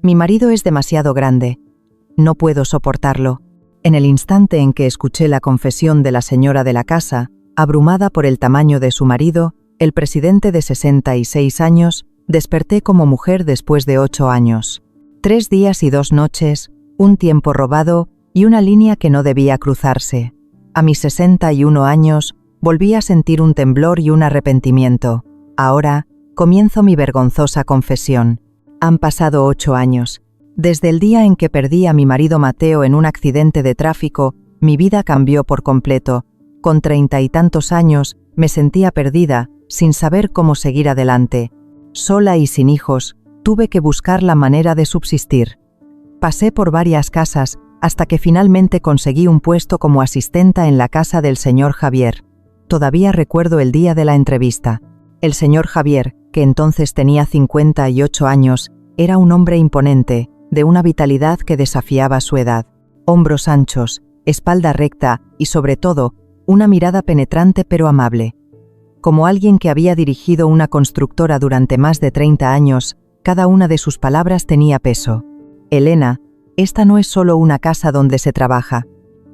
Mi marido es demasiado grande. No puedo soportarlo. En el instante en que escuché la confesión de la señora de la casa, abrumada por el tamaño de su marido, el presidente de 66 años, desperté como mujer después de 8 años. 3 días y 2 noches, un tiempo robado y una línea que no debía cruzarse. A mis 61 años, volví a sentir un temblor y un arrepentimiento. Ahora, comienzo mi vergonzosa confesión. Han pasado 8 años. Desde el día en que perdí a mi marido Mateo en un accidente de tráfico, mi vida cambió por completo. Con 30 y tantos años, me sentía perdida, sin saber cómo seguir adelante. Sola y sin hijos, tuve que buscar la manera de subsistir. Pasé por varias casas, hasta que finalmente conseguí un puesto como asistenta en la casa del señor Javier. Todavía recuerdo el día de la entrevista. El señor Javier, que entonces tenía 58 años, era un hombre imponente, de una vitalidad que desafiaba su edad. Hombros anchos, espalda recta y, sobre todo, una mirada penetrante pero amable. Como alguien que había dirigido una constructora durante más de 30 años, cada una de sus palabras tenía peso. Elena, esta no es solo una casa donde se trabaja.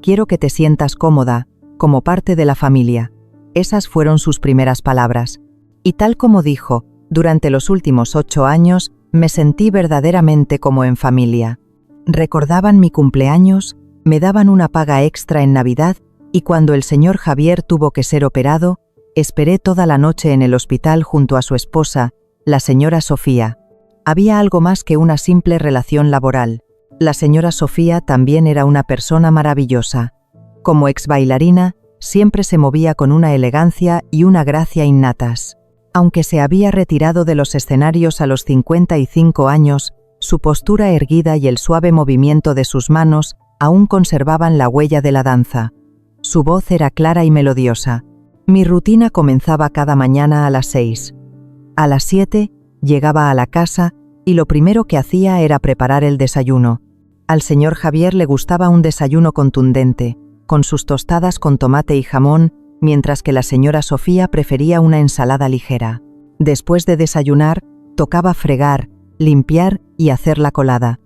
Quiero que te sientas cómoda, como parte de la familia. Esas fueron sus primeras palabras. Y tal como dijo, durante los últimos 8 años, me sentí verdaderamente como en familia. Recordaban mi cumpleaños, me daban una paga extra en Navidad y cuando el señor Javier tuvo que ser operado, esperé toda la noche en el hospital junto a su esposa, la señora Sofía. Había algo más que una simple relación laboral. La señora Sofía también era una persona maravillosa. Como ex bailarina, siempre se movía con una elegancia y una gracia innatas. Aunque se había retirado de los escenarios a los 55 años, su postura erguida y el suave movimiento de sus manos aún conservaban la huella de la danza. Su voz era clara y melodiosa. Mi rutina comenzaba cada mañana a las 6. A las 7 llegaba a la casa y lo primero que hacía era preparar el desayuno. Al señor Javier le gustaba un desayuno contundente, con sus tostadas con tomate y jamón, mientras que la señora Sofía prefería una ensalada ligera. Después de desayunar, tocaba fregar, limpiar y hacer la colada.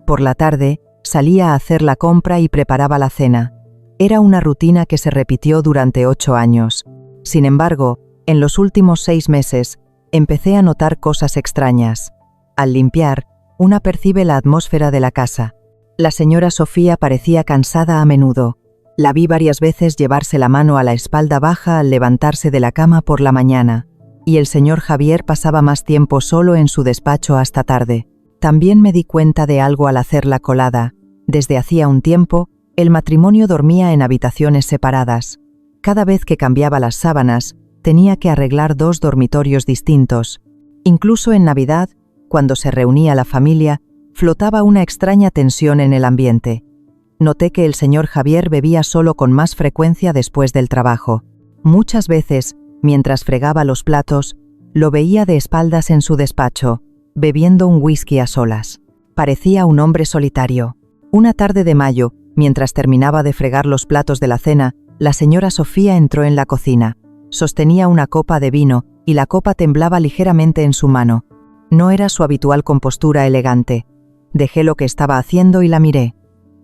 Por la tarde, salía a hacer la compra y preparaba la cena. Era una rutina que se repitió durante 8 años. Sin embargo, en los últimos 6 meses, empecé a notar cosas extrañas. Al limpiar, una percibe la atmósfera de la casa. La señora Sofía parecía cansada a menudo. La vi varias veces llevarse la mano a la espalda baja al levantarse de la cama por la mañana, y el señor Javier pasaba más tiempo solo en su despacho hasta tarde. También me di cuenta de algo al hacer la colada. Desde hacía un tiempo, el matrimonio dormía en habitaciones separadas. Cada vez que cambiaba las sábanas, tenía que arreglar 2 dormitorios distintos. Incluso en Navidad, cuando se reunía la familia, flotaba una extraña tensión en el ambiente. Noté que el señor Javier bebía solo con más frecuencia después del trabajo. Muchas veces, mientras fregaba los platos, lo veía de espaldas en su despacho, bebiendo un whisky a solas. Parecía un hombre solitario. Una tarde de mayo, mientras terminaba de fregar los platos de la cena, la señora Sofía entró en la cocina. Sostenía una copa de vino y la copa temblaba ligeramente en su mano. No era su habitual compostura elegante. Dejé lo que estaba haciendo y la miré.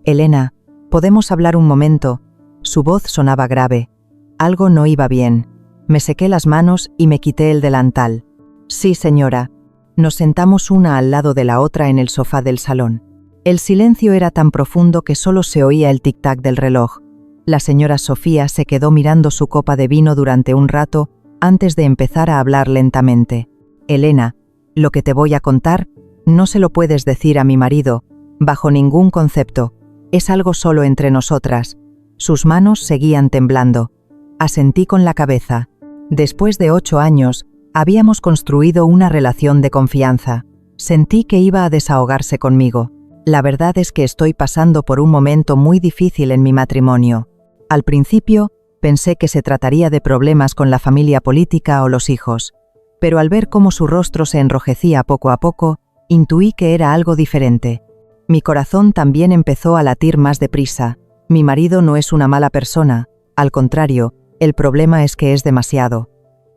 «Elena, ¿podemos hablar un momento?» Su voz sonaba grave. Algo no iba bien. Me sequé las manos y me quité el delantal. «Sí, señora». Nos sentamos una al lado de la otra en el sofá del salón. El silencio era tan profundo que solo se oía el tic-tac del reloj. La señora Sofía se quedó mirando su copa de vino durante un rato antes de empezar a hablar lentamente. «Elena, lo que te voy a contar, no se lo puedes decir a mi marido, bajo ningún concepto. Es algo solo entre nosotras». Sus manos seguían temblando. Asentí con la cabeza. Después de 8 años, habíamos construido una relación de confianza. Sentí que iba a desahogarse conmigo. La verdad es que estoy pasando por un momento muy difícil en mi matrimonio. Al principio, pensé que se trataría de problemas con la familia política o los hijos, pero al ver cómo su rostro se enrojecía poco a poco, intuí que era algo diferente. Mi corazón también empezó a latir más deprisa. Mi marido no es una mala persona, al contrario, el problema es que es demasiado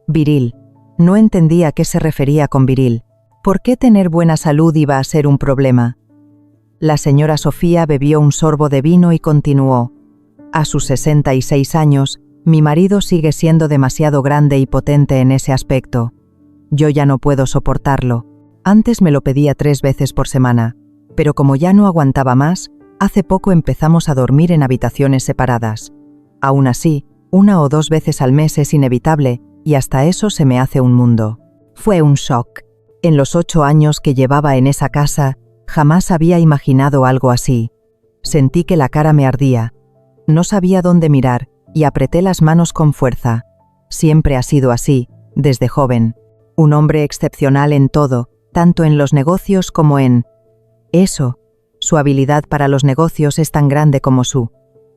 viril. No entendía a qué se refería con viril. ¿Por qué tener buena salud iba a ser un problema? La señora Sofía bebió un sorbo de vino y continuó. A sus 66 años, mi marido sigue siendo demasiado grande y potente en ese aspecto. Yo ya no puedo soportarlo. Antes me lo pedía 3 veces por semana, pero como ya no aguantaba más, hace poco empezamos a dormir en habitaciones separadas. Aún así, 1 o 2 veces al mes es inevitable y hasta eso se me hace un mundo. Fue un shock. En los 8 años que llevaba en esa casa, jamás había imaginado algo así. Sentí que la cara me ardía. No sabía dónde mirar y apreté las manos con fuerza. Siempre ha sido así, desde joven. Un hombre excepcional en todo, tanto en los negocios como en... Eso, su habilidad para los negocios es tan grande como su...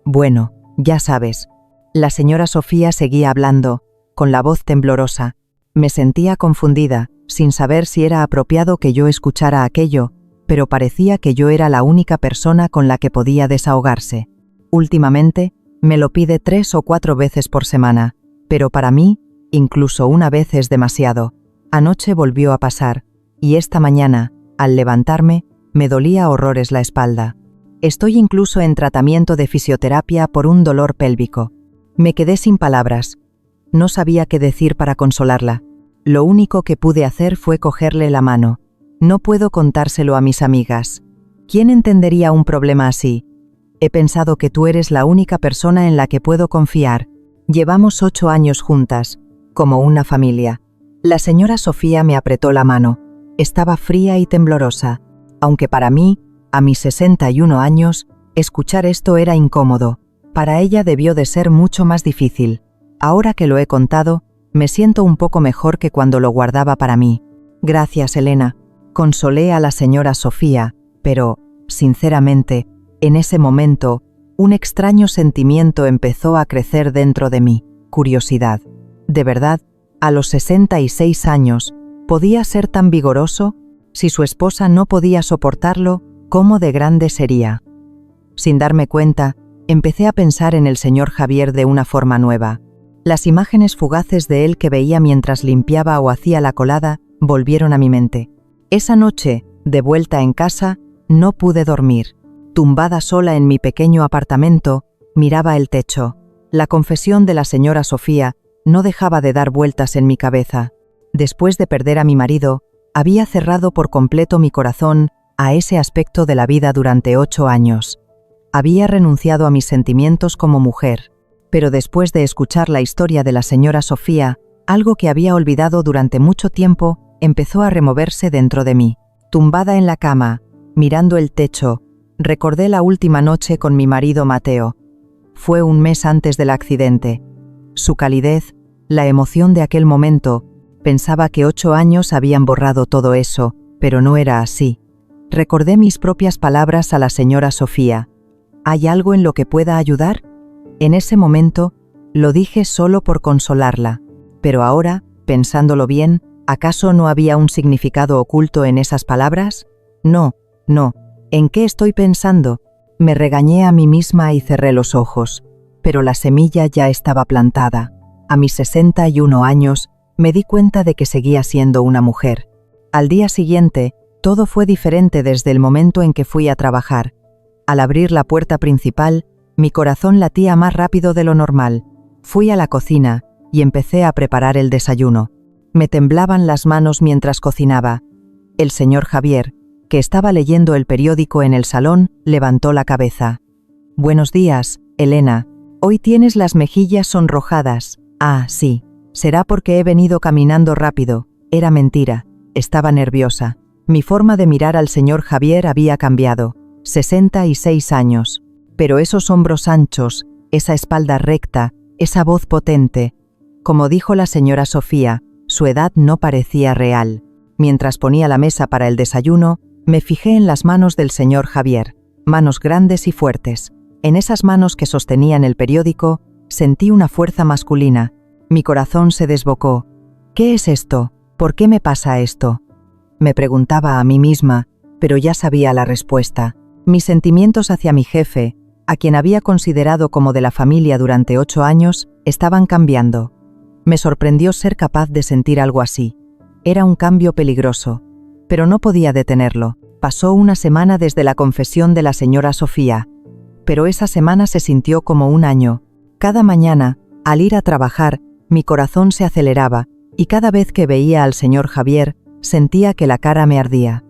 Bueno, ya sabes. La señora Sofía seguía hablando, con la voz temblorosa. Me sentía confundida, sin saber si era apropiado que yo escuchara aquello, pero parecía que yo era la única persona con la que podía desahogarse. Últimamente, me lo pide 3 o 4 veces por semana, pero para mí, incluso una vez es demasiado. Anoche volvió a pasar, y esta mañana, al levantarme, me dolía horrores la espalda. Estoy incluso en tratamiento de fisioterapia por un dolor pélvico. Me quedé sin palabras. No sabía qué decir para consolarla. Lo único que pude hacer fue cogerle la mano. No puedo contárselo a mis amigas. ¿Quién entendería un problema así? He pensado que tú eres la única persona en la que puedo confiar. Llevamos 8 años juntas, como una familia. La señora Sofía me apretó la mano. Estaba fría y temblorosa. Aunque para mí, a mis 61 años, escuchar esto era incómodo. Para ella debió de ser mucho más difícil. Ahora que lo he contado, me siento un poco mejor que cuando lo guardaba para mí. Gracias, Elena. Consolé a la señora Sofía, pero, sinceramente, en ese momento, un extraño sentimiento empezó a crecer dentro de mí, curiosidad. ¿De verdad, a los 66 años, podía ser tan vigoroso? Si su esposa no podía soportarlo, ¿cómo de grande sería? Sin darme cuenta, empecé a pensar en el señor Javier de una forma nueva. Las imágenes fugaces de él que veía mientras limpiaba o hacía la colada volvieron a mi mente. Esa noche, de vuelta en casa, no pude dormir. Tumbada sola en mi pequeño apartamento, miraba el techo. La confesión de la señora Sofía no dejaba de dar vueltas en mi cabeza. Después de perder a mi marido, había cerrado por completo mi corazón a ese aspecto de la vida durante 8 años. Había renunciado a mis sentimientos como mujer. Pero después de escuchar la historia de la señora Sofía, algo que había olvidado durante mucho tiempo empezó a removerse dentro de mí. Tumbada en la cama, mirando el techo, recordé la última noche con mi marido Mateo. Fue un mes antes del accidente. Su calidez, la emoción de aquel momento, pensaba que 8 años habían borrado todo eso, pero no era así. Recordé mis propias palabras a la señora Sofía. ¿Hay algo en lo que pueda ayudar? En ese momento, lo dije solo por consolarla, pero ahora, pensándolo bien, ¿acaso no había un significado oculto en esas palabras? No. ¿En qué estoy pensando? Me regañé a mí misma y cerré los ojos, pero la semilla ya estaba plantada. A mis 61 años, me di cuenta de que seguía siendo una mujer. Al día siguiente, todo fue diferente desde el momento en que fui a trabajar. Al abrir la puerta principal, mi corazón latía más rápido de lo normal. Fui a la cocina y empecé a preparar el desayuno. Me temblaban las manos mientras cocinaba. El señor Javier, que estaba leyendo el periódico en el salón, levantó la cabeza. «Buenos días, Elena. Hoy tienes las mejillas sonrojadas». «Ah, sí. Será porque he venido caminando rápido». Era mentira. Estaba nerviosa. Mi forma de mirar al señor Javier había cambiado. 66 años. Pero esos hombros anchos, esa espalda recta, esa voz potente. Como dijo la señora Sofía, su edad no parecía real. Mientras ponía la mesa para el desayuno, me fijé en las manos del señor Javier, manos grandes y fuertes. En esas manos que sostenían el periódico, sentí una fuerza masculina. Mi corazón se desbocó. ¿Qué es esto? ¿Por qué me pasa esto? Me preguntaba a mí misma, pero ya sabía la respuesta. Mis sentimientos hacia mi jefe, a quien había considerado como de la familia durante 8 años, estaban cambiando. Me sorprendió ser capaz de sentir algo así. Era un cambio peligroso. pero no podía detenerlo. Pasó una semana desde la confesión de la señora Sofía, pero esa semana se sintió como un año. Cada mañana, al ir a trabajar, mi corazón se aceleraba, y cada vez que veía al señor Javier, sentía que la cara me ardía.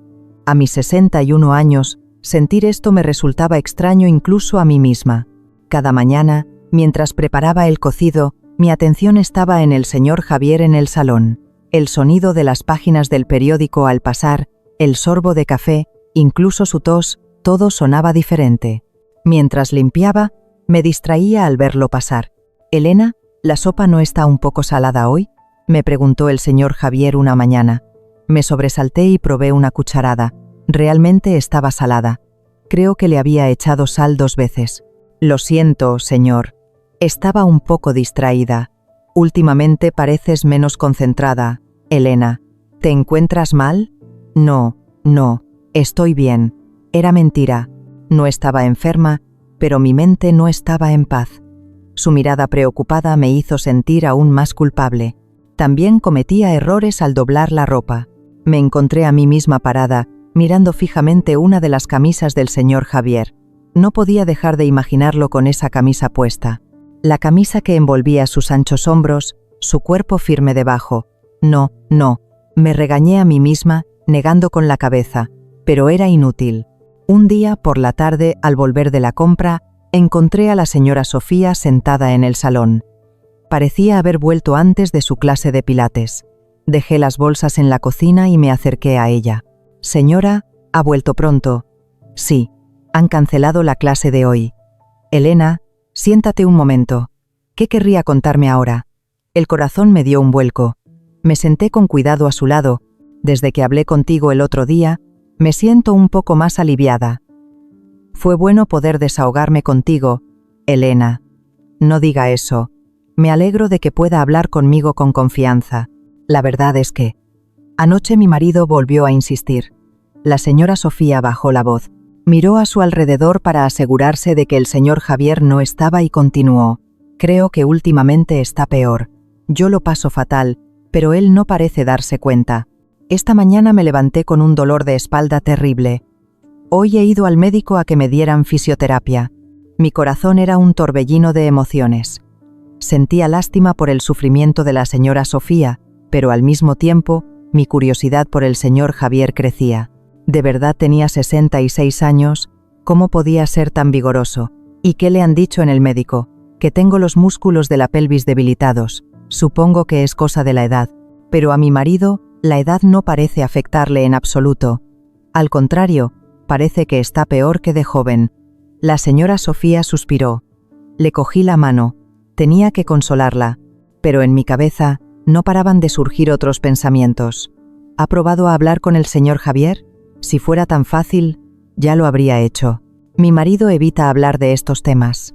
A mis 61 años, sentir esto me resultaba extraño incluso a mí misma. Cada mañana, mientras preparaba el cocido, mi atención estaba en el señor Javier en el salón. El sonido de las páginas del periódico al pasar, el sorbo de café, incluso su tos, todo sonaba diferente. Mientras limpiaba, me distraía al verlo pasar. «Elena, ¿la sopa no está un poco salada hoy?», me preguntó el señor Javier una mañana. Me sobresalté y probé una cucharada. Realmente estaba salada. Creo que le había echado sal 2 veces. «Lo siento, señor. Estaba un poco distraída. Últimamente pareces menos concentrada, Elena. ¿Te encuentras mal?». «No, estoy bien». Era mentira. No estaba enferma, pero mi mente no estaba en paz. Su mirada preocupada me hizo sentir aún más culpable. También cometía errores al doblar la ropa. Me encontré a mí misma parada, mirando fijamente una de las camisas del señor Javier. No podía dejar de imaginarlo con esa camisa puesta. La camisa que envolvía sus anchos hombros, su cuerpo firme debajo. No, me regañé a mí misma, negando con la cabeza, pero era inútil. Un día, por la tarde, al volver de la compra, encontré a la señora Sofía sentada en el salón. Parecía haber vuelto antes de su clase de pilates. Dejé las bolsas en la cocina y me acerqué a ella. «Señora, ¿ha vuelto pronto?». «Sí, han cancelado la clase de hoy». «Elena, siéntate un momento. ¿Qué querría contarme ahora?». El corazón me dio un vuelco. Me senté con cuidado a su lado. «Desde que hablé contigo el otro día, me siento un poco más aliviada. Fue bueno poder desahogarme contigo, Elena». «No diga eso. Me alegro de que pueda hablar conmigo con confianza. La verdad es que…». Anoche mi marido volvió a insistir. La señora Sofía bajó la voz. Miró a su alrededor para asegurarse de que el señor Javier no estaba y continuó. «Creo que últimamente está peor. Yo lo paso fatal, pero él no parece darse cuenta. Esta mañana me levanté con un dolor de espalda terrible. Hoy he ido al médico a que me dieran fisioterapia. Mi corazón era un torbellino de emociones. Sentía lástima por el sufrimiento de la señora Sofía, pero al mismo tiempo, mi curiosidad por el señor Javier crecía. ¿De verdad tenía 66 años? ¿Cómo podía ser tan vigoroso? ¿Y qué le han dicho en el médico? Que tengo los músculos de la pelvis debilitados. Supongo que es cosa de la edad. Pero a mi marido, la edad no parece afectarle en absoluto. Al contrario, parece que está peor que de joven». La señora Sofía suspiró. Le cogí la mano. Tenía que consolarla, pero en mi cabeza no paraban de surgir otros pensamientos. ¿Ha probado a hablar con el señor Javier? Si fuera tan fácil, ya lo habría hecho. Mi marido evita hablar de estos temas.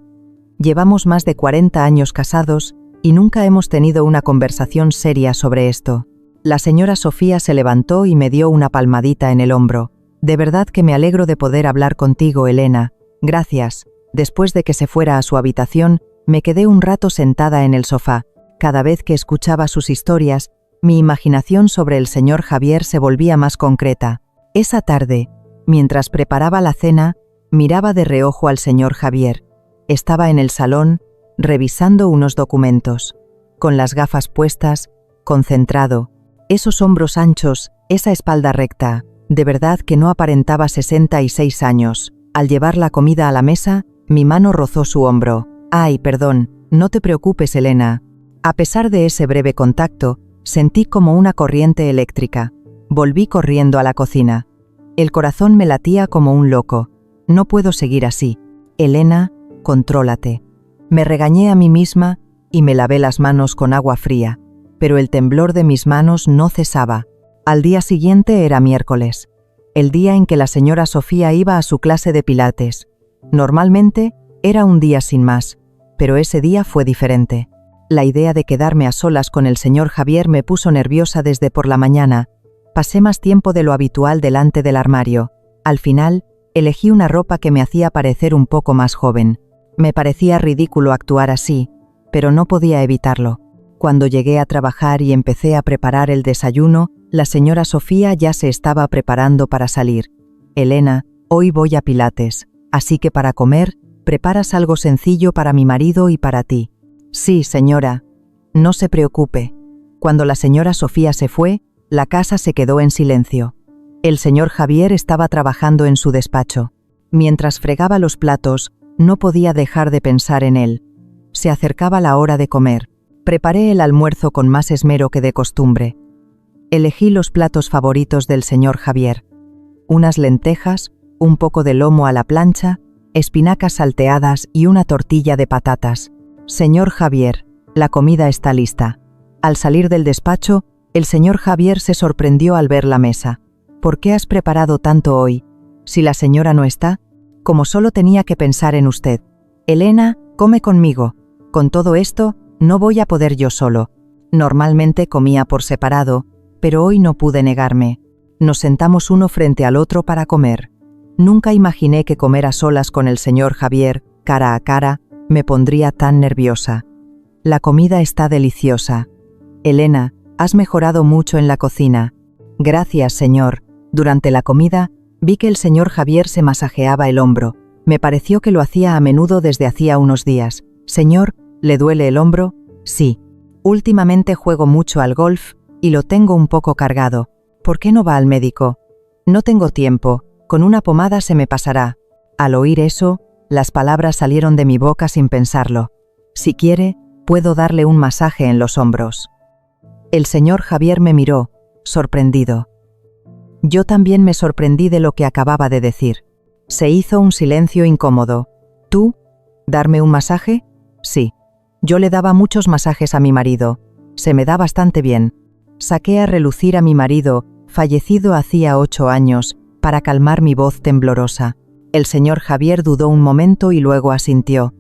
Llevamos más de 40 años casados y nunca hemos tenido una conversación seria sobre esto. La señora Sofía se levantó y me dio una palmadita en el hombro. «De verdad que me alegro de poder hablar contigo, Elena. Gracias». Después de que se fuera a su habitación, me quedé un rato sentada en el sofá. Cada vez que escuchaba sus historias, mi imaginación sobre el señor Javier se volvía más concreta. Esa tarde, mientras preparaba la cena, miraba de reojo al señor Javier. Estaba en el salón, revisando unos documentos. Con las gafas puestas, concentrado. Esos hombros anchos, esa espalda recta. De verdad que no aparentaba 66 años. Al llevar la comida a la mesa, mi mano rozó su hombro. «Ay, perdón, no te preocupes, Elena». A pesar de ese breve contacto, sentí como una corriente eléctrica. Volví corriendo a la cocina. El corazón me latía como un loco. «No puedo seguir así. Elena, contrólate». Me regañé a mí misma y me lavé las manos con agua fría, pero el temblor de mis manos no cesaba. Al día siguiente era miércoles, el día en que la señora Sofía iba a su clase de pilates. Normalmente era un día sin más, pero ese día fue diferente. La idea de quedarme a solas con el señor Javier me puso nerviosa desde por la mañana. Pasé más tiempo de lo habitual delante del armario. Al final, elegí una ropa que me hacía parecer un poco más joven. Me parecía ridículo actuar así, pero no podía evitarlo. Cuando llegué a trabajar y empecé a preparar el desayuno, la señora Sofía ya se estaba preparando para salir. Elena, hoy voy a Pilates, así que para comer, preparas algo sencillo para mi marido y para ti. Sí, señora. No se preocupe. Cuando la señora Sofía se fue, la casa se quedó en silencio. El señor Javier estaba trabajando en su despacho. Mientras fregaba los platos, no podía dejar de pensar en él. Se acercaba la hora de comer. Preparé el almuerzo con más esmero que de costumbre. Elegí los platos favoritos del señor Javier. Unas lentejas, un poco de lomo a la plancha, espinacas salteadas y una tortilla de patatas. Señor Javier, la comida está lista. Al salir del despacho, el señor Javier se sorprendió al ver la mesa. ¿Por qué has preparado tanto hoy? Si la señora no está, como solo tenía que pensar en usted. Elena, come conmigo. Con todo esto, no voy a poder yo solo. Normalmente comía por separado, pero hoy no pude negarme. Nos sentamos uno frente al otro para comer. Nunca imaginé que comer a solas con el señor Javier, cara a cara, me pondría tan nerviosa. La comida está deliciosa. Elena, has mejorado mucho en la cocina. Gracias, señor. Durante la comida, vi que el señor Javier se masajeaba el hombro. Me pareció que lo hacía a menudo desde hacía unos días. Señor, ¿le duele el hombro? Sí. Últimamente juego mucho al golf y lo tengo un poco cargado. ¿Por qué no va al médico? No tengo tiempo. Con una pomada se me pasará. Al oír eso, las palabras salieron de mi boca sin pensarlo. Si quiere, puedo darle un masaje en los hombros. El señor Javier me miró, sorprendido. Yo también me sorprendí de lo que acababa de decir. Se hizo un silencio incómodo. ¿Tú? ¿Darme un masaje? Sí. Yo le daba muchos masajes a mi marido. Se me da bastante bien. Saqué a relucir a mi marido, fallecido hacía 8 años, para calmar mi voz temblorosa. El señor Javier dudó un momento y luego asintió.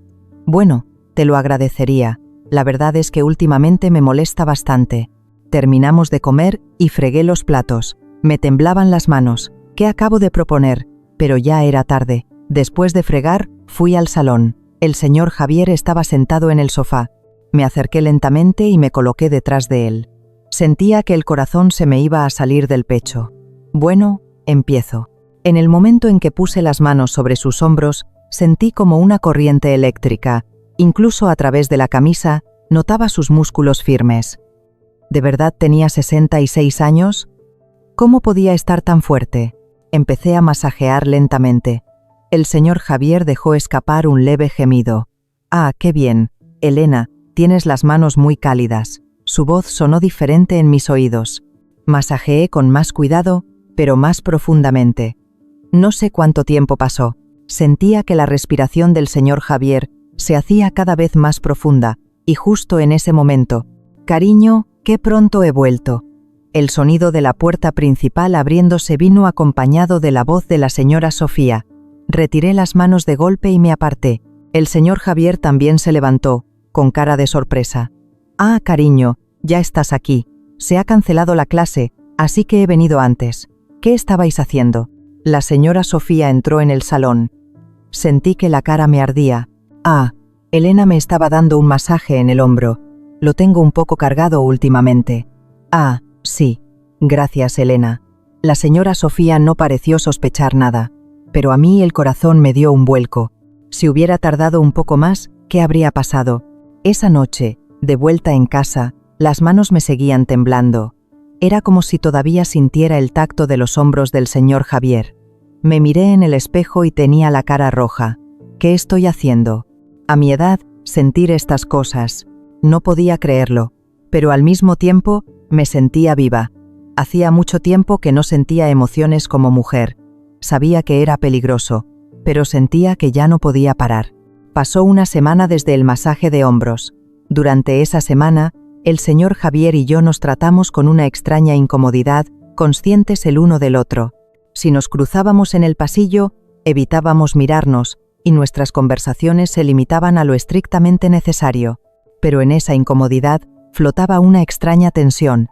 Bueno, te lo agradecería. La verdad es que últimamente me molesta bastante. Terminamos de comer y fregué los platos. Me temblaban las manos. ¿Qué acabo de proponer? Pero ya era tarde. Después de fregar, fui al salón. El señor Javier estaba sentado en el sofá. Me acerqué lentamente y me coloqué detrás de él. Sentía que el corazón se me iba a salir del pecho. Bueno, empiezo. En el momento en que puse las manos sobre sus hombros, sentí como una corriente eléctrica. Incluso a través de la camisa, notaba sus músculos firmes. ¿De verdad tenía 66 años? ¿Cómo podía estar tan fuerte? Empecé a masajear lentamente. El señor Javier dejó escapar un leve gemido. «Ah, qué bien. Elena, tienes las manos muy cálidas». Su voz sonó diferente en mis oídos. Masajeé con más cuidado, pero más profundamente. No sé cuánto tiempo pasó. Sentía que la respiración del señor Javier se hacía cada vez más profunda, y justo en ese momento, «Cariño, qué pronto he vuelto». El sonido de la puerta principal abriéndose vino acompañado de la voz de la señora Sofía. Retiré las manos de golpe y me aparté. El señor Javier también se levantó, con cara de sorpresa. «Ah, cariño, ya estás aquí. Se ha cancelado la clase, así que he venido antes. ¿Qué estabais haciendo?» La señora Sofía entró en el salón. Sentí que la cara me ardía. «Ah, Elena me estaba dando un masaje en el hombro. Lo tengo un poco cargado últimamente». «Ah, sí. Gracias, Elena». La señora Sofía no pareció sospechar nada, pero a mí el corazón me dio un vuelco. Si hubiera tardado un poco más, ¿qué habría pasado? Esa noche, de vuelta en casa, las manos me seguían temblando. Era como si todavía sintiera el tacto de los hombros del señor Javier. Me miré en el espejo y tenía la cara roja. ¿Qué estoy haciendo? A mi edad, sentir estas cosas. No podía creerlo, pero al mismo tiempo, me sentía viva. Hacía mucho tiempo que no sentía emociones como mujer. Sabía que era peligroso, pero sentía que ya no podía parar. Pasó una semana desde el masaje de hombros. Durante esa semana, el señor Javier y yo nos tratamos con una extraña incomodidad, conscientes el uno del otro. Si nos cruzábamos en el pasillo, evitábamos mirarnos, y nuestras conversaciones se limitaban a lo estrictamente necesario. Pero en esa incomodidad flotaba una extraña tensión.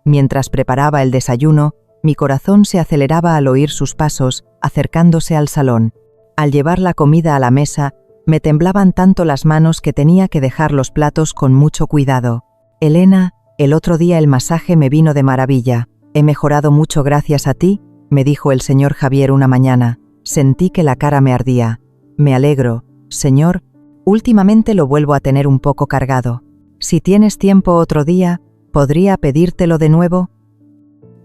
Mientras preparaba el desayuno, mi corazón se aceleraba al oír sus pasos, acercándose al salón. Al llevar la comida a la mesa, me temblaban tanto las manos que tenía que dejar los platos con mucho cuidado. Elena, el otro día el masaje me vino de maravilla. He mejorado mucho gracias a ti, me dijo el señor Javier una mañana. Sentí que la cara me ardía. Me alegro, señor. Últimamente lo vuelvo a tener un poco cargado. Si tienes tiempo otro día, ¿podría pedírtelo de nuevo?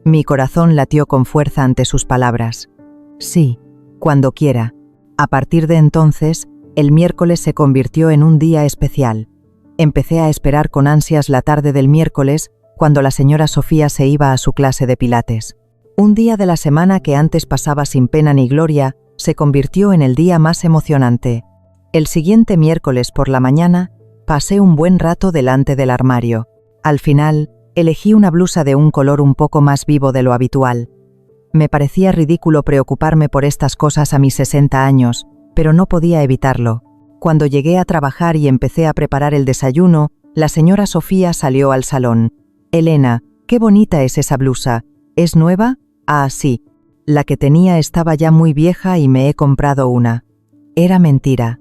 Mi corazón latió con fuerza ante sus palabras. Sí, cuando quiera. A partir de entonces, el miércoles se convirtió en un día especial. Empecé a esperar con ansias la tarde del miércoles, cuando la señora Sofía se iba a su clase de pilates. Un día de la semana que antes pasaba sin pena ni gloria, se convirtió en el día más emocionante. El siguiente miércoles por la mañana, pasé un buen rato delante del armario. Al final, elegí una blusa de un color un poco más vivo de lo habitual. Me parecía ridículo preocuparme por estas cosas a mis 60 años, pero no podía evitarlo. Cuando llegué a trabajar y empecé a preparar el desayuno, la señora Sofía salió al salón. «Elena, qué bonita es esa blusa. ¿Es nueva?» «Ah, sí. La que tenía estaba ya muy vieja y me he comprado una». Era mentira.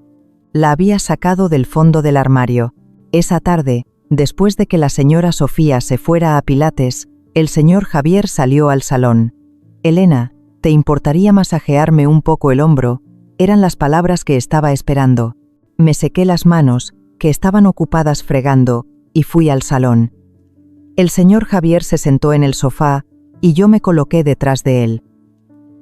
La había sacado del fondo del armario. Esa tarde, después de que la señora Sofía se fuera a Pilates, el señor Javier salió al salón. «Elena, ¿te importaría masajearme un poco el hombro?», eran las palabras que estaba esperando. Me sequé las manos, que estaban ocupadas fregando, y fui al salón. El señor Javier se sentó en el sofá, y yo me coloqué detrás de él.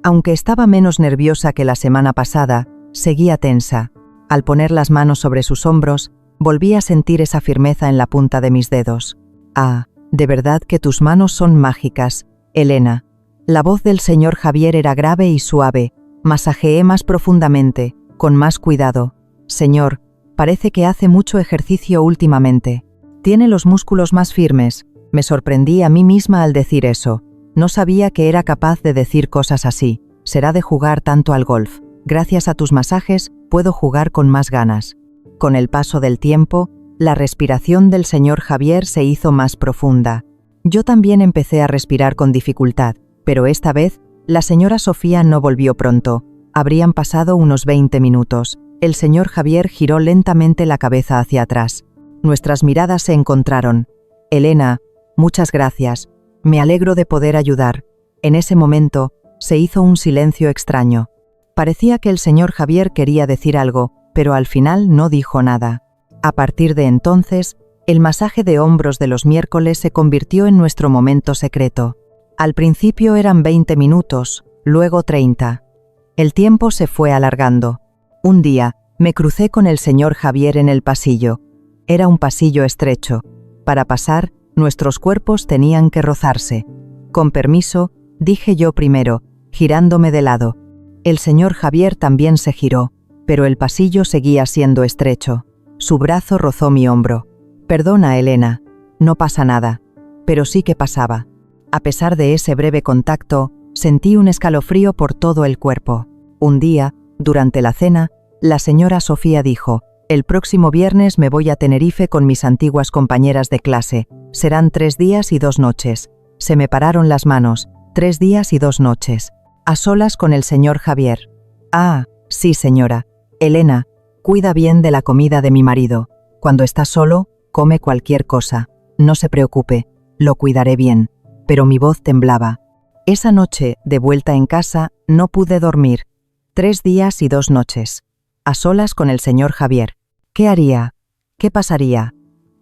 Aunque estaba menos nerviosa que la semana pasada, seguía tensa. Al poner las manos sobre sus hombros, volví a sentir esa firmeza en la punta de mis dedos. «Ah, de verdad que tus manos son mágicas, Elena». La voz del señor Javier era grave y suave. Masajeé más profundamente, con más cuidado. «Señor, parece que hace mucho ejercicio últimamente. Tiene los músculos más firmes». Me sorprendí a mí misma al decir eso. No sabía que era capaz de decir cosas así. «Será de jugar tanto al golf. Gracias a tus masajes, puedo jugar con más ganas». Con el paso del tiempo, la respiración del señor Javier se hizo más profunda. Yo también empecé a respirar con dificultad, pero esta vez, la señora Sofía no volvió pronto. Habrían pasado unos 20 minutos. El señor Javier giró lentamente la cabeza hacia atrás. Nuestras miradas se encontraron. «Elena, muchas gracias. Me alegro de poder ayudar». En ese momento, se hizo un silencio extraño. Parecía que el señor Javier quería decir algo, pero al final no dijo nada. A partir de entonces, el masaje de hombros de los miércoles se convirtió en nuestro momento secreto. Al principio eran 20 minutos, luego 30. El tiempo se fue alargando. Un día, me crucé con el señor Javier en el pasillo. Era un pasillo estrecho. Para pasar, nuestros cuerpos tenían que rozarse. «Con permiso», dije yo primero, girándome de lado. El señor Javier también se giró, pero el pasillo seguía siendo estrecho. Su brazo rozó mi hombro. «Perdona, Elena, no pasa nada». Pero sí que pasaba. A pesar de ese breve contacto, sentí un escalofrío por todo el cuerpo. Un día, durante la cena, la señora Sofía dijo: «El próximo viernes me voy a Tenerife con mis antiguas compañeras de clase. Serán 3 días y 2 noches». Se me pararon las manos. 3 días y 2 noches. A solas con el señor Javier. «Ah, sí, señora. Elena, cuida bien de la comida de mi marido. Cuando está solo, come cualquier cosa. No se preocupe, lo cuidaré bien». Pero mi voz temblaba. Esa noche, de vuelta en casa, no pude dormir. 3 días y 2 noches. A solas con el señor Javier. ¿Qué haría? ¿Qué pasaría?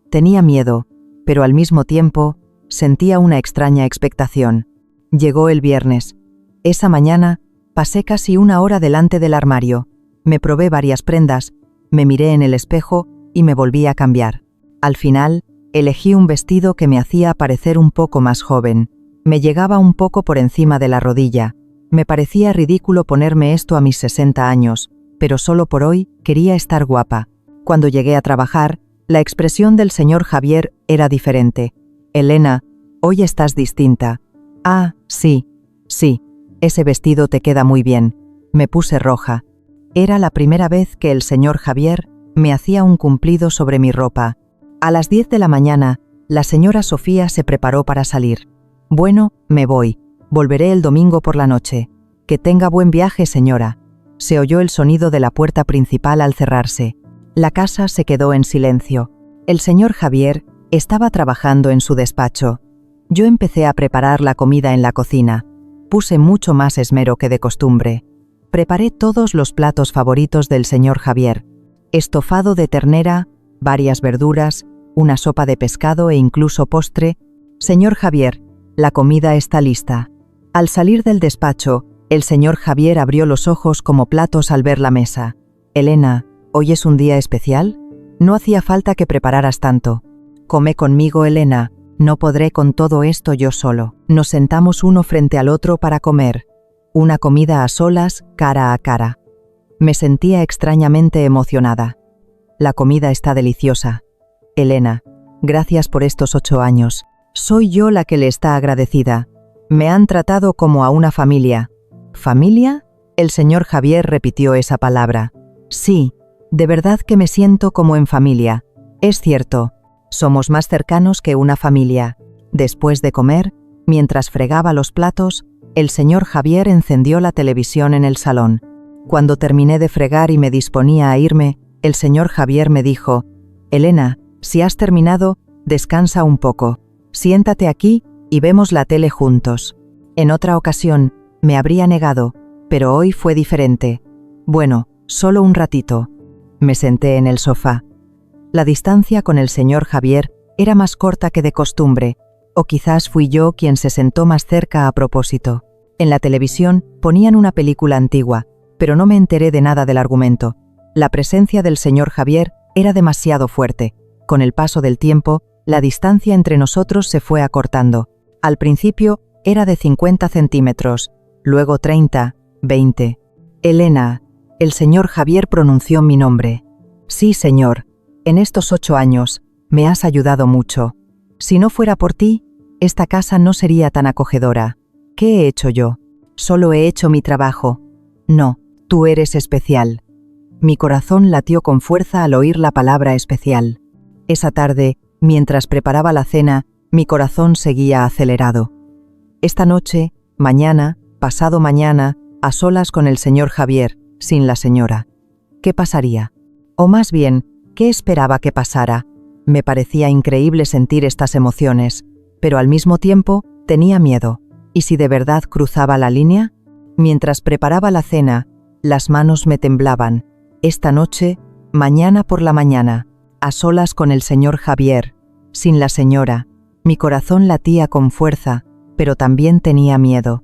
Tenía miedo, pero al mismo tiempo, sentía una extraña expectación. Llegó el viernes. Esa mañana, pasé casi 1 hora delante del armario. Me probé varias prendas, me miré en el espejo y me volví a cambiar. Al final, elegí un vestido que me hacía parecer un poco más joven. Me llegaba un poco por encima de la rodilla. Me parecía ridículo ponerme esto a mis 60 años, pero solo por hoy quería estar guapa. Cuando llegué a trabajar, la expresión del señor Javier era diferente. «Elena, hoy estás distinta». «Ah, sí, sí, ese vestido te queda muy bien». Me puse roja. Era la primera vez que el señor Javier me hacía un cumplido sobre mi ropa. A las 10 de la mañana, la señora Sofía se preparó para salir. «Bueno, me voy. Volveré el domingo por la noche. Que tenga buen viaje, señora». Se oyó el sonido de la puerta principal al cerrarse. La casa se quedó en silencio. El señor Javier, Estaba trabajando en su despacho. Yo empecé a preparar la comida en la cocina. Puse mucho más esmero que de costumbre. Preparé todos los platos favoritos del señor Javier: estofado de ternera, varias verduras, una sopa de pescado e incluso postre. Señor Javier, la comida está lista. Al salir del despacho, el señor Javier abrió los ojos como platos al ver la mesa. Elena, ¿hoy es un día especial? No hacía falta que prepararas tanto. Come conmigo, Elena. No podré con todo esto yo solo. Nos sentamos uno frente al otro para comer. Una comida a solas, cara a cara. Me sentía extrañamente emocionada. La comida está deliciosa. Elena, gracias por estos 8 años. Soy yo la que le está agradecida. Me han tratado como a una familia. ¿Familia? El señor Javier repitió esa palabra. Sí, de verdad que me siento como en familia. Es cierto, somos más cercanos que una familia. Después de comer, mientras fregaba los platos, el señor Javier encendió la televisión en el salón. Cuando terminé de fregar y me disponía a irme, el señor Javier me dijo: Elena, si has terminado, descansa un poco. Siéntate aquí y vemos la tele juntos. En otra ocasión, me habría negado, pero hoy fue diferente. Bueno, solo un ratito. Me senté en el sofá. La distancia con el señor Javier era más corta que de costumbre, o quizás fui yo quien se sentó más cerca a propósito. En la televisión ponían una película antigua, pero no me enteré de nada del argumento. La presencia del señor Javier era demasiado fuerte. Con el paso del tiempo, la distancia entre nosotros se fue acortando. Al principio era de 50 centímetros, luego 30, 20. Elena, el señor Javier pronunció mi nombre. Sí, señor, en estos 8 años me has ayudado mucho. Si no fuera por ti, esta casa no sería tan acogedora. ¿Qué he hecho yo? Solo he hecho mi trabajo. No, tú eres especial. Mi corazón latió con fuerza al oír la palabra especial. Esa tarde, mientras preparaba la cena, mi corazón seguía acelerado. Esta noche, mañana, pasado mañana, a solas con el señor Javier, sin la señora. ¿Qué pasaría? O más bien, ¿qué esperaba que pasara? Me parecía increíble sentir estas emociones, pero al mismo tiempo tenía miedo. ¿Y si de verdad cruzaba la línea? Mientras preparaba la cena, las manos me temblaban. Esta noche, mañana por la mañana, a solas con el señor Javier, sin la señora, mi corazón latía con fuerza, pero también tenía miedo.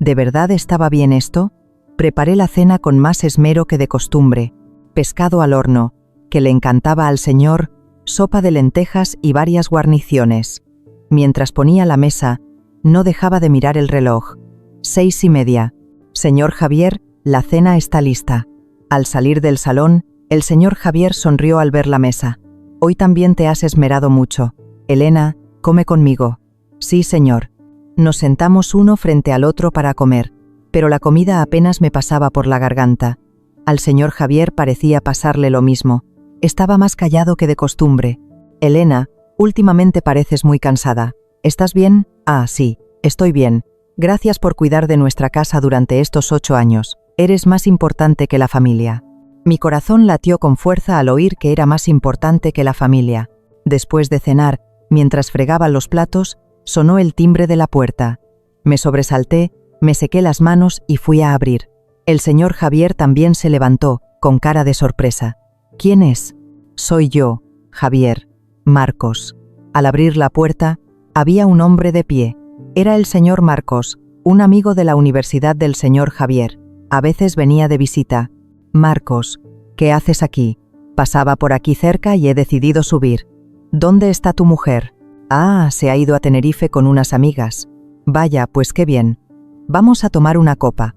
¿De verdad estaba bien esto? Preparé la cena con más esmero que de costumbre. Pescado al horno, que le encantaba al señor, sopa de lentejas y varias guarniciones. Mientras ponía la mesa, no dejaba de mirar el reloj. 6:30. Señor Javier, la cena está lista. Al salir del salón, el señor Javier sonrió al ver la mesa. Hoy también te has esmerado mucho. Elena, come conmigo. Sí, señor. Nos sentamos uno frente al otro para comer, pero la comida apenas me pasaba por la garganta. Al señor Javier parecía pasarle lo mismo. Estaba más callado que de costumbre. Elena, últimamente pareces muy cansada. ¿Estás bien? Ah, sí, estoy bien. Gracias por cuidar de nuestra casa durante estos 8 años. Eres más importante que la familia. Mi corazón latió con fuerza al oír que era más importante que la familia. Después de cenar, mientras fregaba los platos, sonó el timbre de la puerta. Me sobresalté, me sequé las manos y fui a abrir. El señor Javier también se levantó, con cara de sorpresa. ¿Quién es? Soy yo, Javier, Marcos. Al abrir la puerta, había un hombre de pie. Era el señor Marcos, un amigo de la universidad del señor Javier. A veces venía de visita. Marcos, ¿qué haces aquí? Pasaba por aquí cerca y he decidido subir. ¿Dónde está tu mujer? Ah, se ha ido a Tenerife con unas amigas. Vaya, pues qué bien. Vamos a tomar una copa.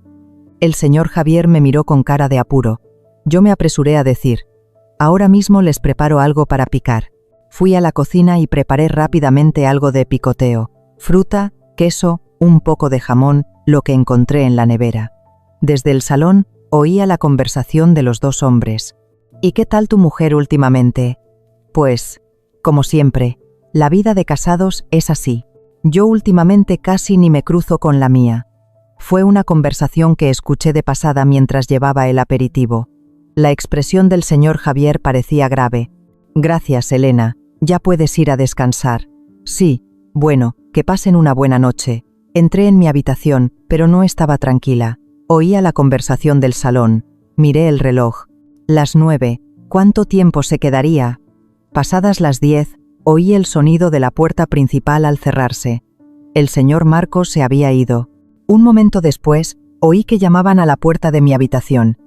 El señor Javier me miró con cara de apuro. Yo me apresuré a decir: ahora mismo les preparo algo para picar. Fui a la cocina y preparé rápidamente algo de picoteo. Fruta, queso, un poco de jamón, lo que encontré en la nevera. Desde el salón oía la conversación de los dos hombres. ¿Y qué tal tu mujer últimamente? Pues, como siempre, la vida de casados es así. Yo últimamente casi ni me cruzo con la mía. Fue una conversación que escuché de pasada mientras llevaba el aperitivo. La expresión del señor Javier parecía grave. Gracias, Elena. Ya puedes ir a descansar. Sí, bueno, que pasen una buena noche. Entré en mi habitación, pero no estaba tranquila. Oía la conversación del salón. Miré el reloj. Las 9. ¿Cuánto tiempo se quedaría? Pasadas las 10, oí el sonido de la puerta principal al cerrarse. El señor Marcos se había ido. Un momento después, oí que llamaban a la puerta de mi habitación.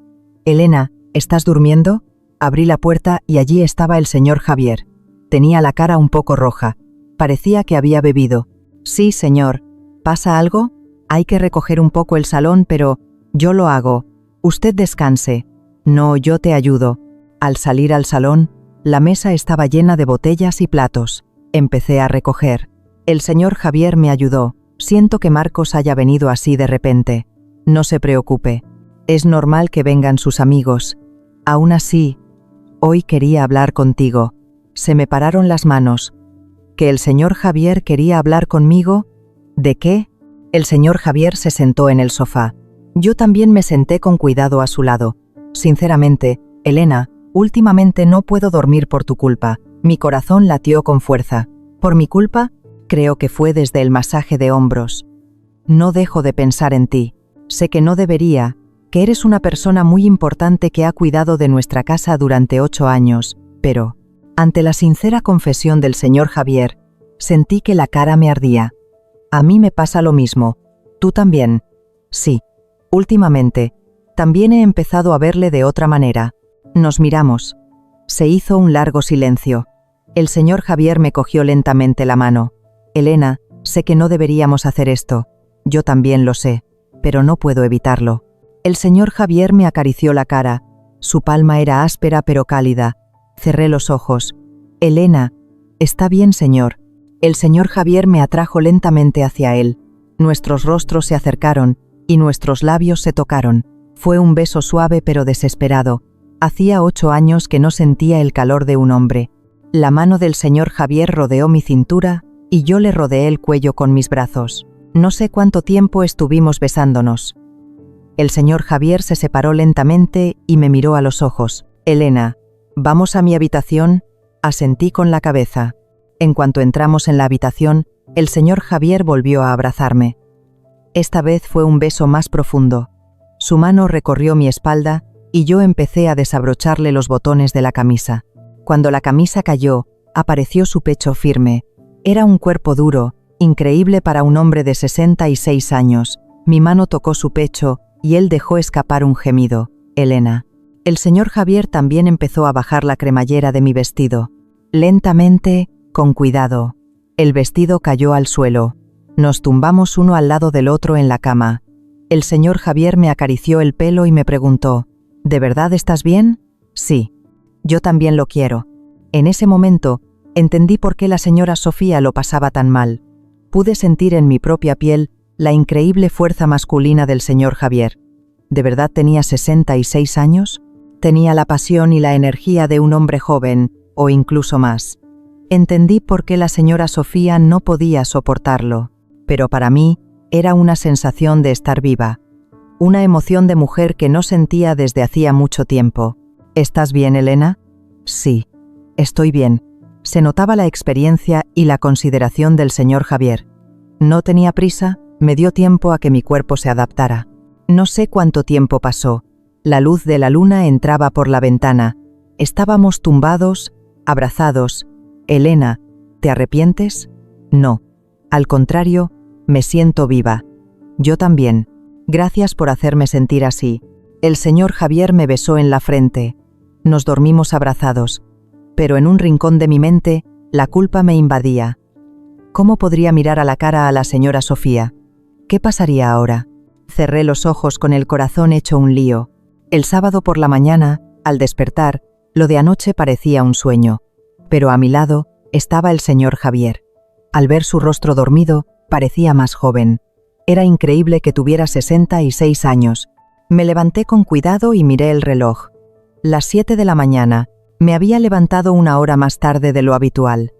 «Elena, ¿estás durmiendo?» Abrí la puerta y allí estaba el señor Javier. Tenía la cara un poco roja. Parecía que había bebido. «Sí, señor. ¿Pasa algo? Hay que recoger un poco el salón, pero yo lo hago. Usted descanse». «No, yo te ayudo». Al salir al salón, la mesa estaba llena de botellas y platos. Empecé a recoger. El señor Javier me ayudó. «Siento que Marcos haya venido así de repente». «No se preocupe. Es normal que vengan sus amigos. Aún así, hoy quería hablar contigo». Se me pararon las manos. ¿Que el señor Javier quería hablar conmigo? ¿De qué? El señor Javier se sentó en el sofá. Yo también me senté con cuidado a su lado. «Sinceramente, Elena, últimamente no puedo dormir por tu culpa». Mi corazón latió con fuerza. ¿Por mi culpa? Creo que fue desde el masaje de hombros. No dejo de pensar en ti. Sé que no debería, que eres una persona muy importante que ha cuidado de nuestra casa durante 8 años, pero, ante la sincera confesión del señor Javier, sentí que la cara me ardía. A mí me pasa lo mismo. ¿Tú también? Sí. Últimamente, también he empezado a verle de otra manera. Nos miramos. Se hizo un largo silencio. El señor Javier me cogió lentamente la mano. «Elena, sé que no deberíamos hacer esto. Yo también lo sé, pero no puedo evitarlo». El señor Javier me acarició la cara. Su palma era áspera pero cálida. Cerré los ojos. «Elena, está bien, señor». El señor Javier me atrajo lentamente hacia él. Nuestros rostros se acercaron y nuestros labios se tocaron. Fue un beso suave pero desesperado. Hacía 8 años que no sentía el calor de un hombre. La mano del señor Javier rodeó mi cintura y yo le rodeé el cuello con mis brazos. No sé cuánto tiempo estuvimos besándonos. El señor Javier se separó lentamente y me miró a los ojos. «Elena, ¿vamos a mi habitación?» Asentí con la cabeza. En cuanto entramos en la habitación, el señor Javier volvió a abrazarme. Esta vez fue un beso más profundo. Su mano recorrió mi espalda y yo empecé a desabrocharle los botones de la camisa. Cuando la camisa cayó, apareció su pecho firme. Era un cuerpo duro, increíble para un hombre de 66 años. Mi mano tocó su pecho y él dejó escapar un gemido. «Elena». El señor Javier también empezó a bajar la cremallera de mi vestido. Lentamente, con cuidado. El vestido cayó al suelo. Nos tumbamos uno al lado del otro en la cama. El señor Javier me acarició el pelo y me preguntó: «¿De verdad estás bien?» «Sí. Yo también lo quiero». En ese momento, entendí por qué la señora Sofía lo pasaba tan mal. Pude sentir en mi propia piel la increíble fuerza masculina del señor Javier. ¿De verdad tenía 66 años? Tenía la pasión y la energía de un hombre joven, o incluso más. Entendí por qué la señora Sofía no podía soportarlo, pero para mí era una sensación de estar viva, una emoción de mujer que no sentía desde hacía mucho tiempo. «¿Estás bien, Elena?» «Sí, estoy bien». Se notaba la experiencia y la consideración del señor Javier. No tenía prisa, me dio tiempo a que mi cuerpo se adaptara. No sé cuánto tiempo pasó. La luz de la luna entraba por la ventana. Estábamos tumbados, abrazados. «Elena, ¿te arrepientes?» «No. Al contrario, me siento viva». «Yo también. Gracias por hacerme sentir así». El señor Javier me besó en la frente. Nos dormimos abrazados. Pero en un rincón de mi mente, la culpa me invadía. ¿Cómo podría mirar a la cara a la señora Sofía? ¿Qué pasaría ahora? Cerré los ojos con el corazón hecho un lío. El sábado por la mañana, al despertar, lo de anoche parecía un sueño. Pero a mi lado estaba el señor Javier. Al ver su rostro dormido, parecía más joven. Era increíble que tuviera 66 años. Me levanté con cuidado y miré el reloj. Las 7 de la mañana. Me había levantado una hora más tarde de lo habitual.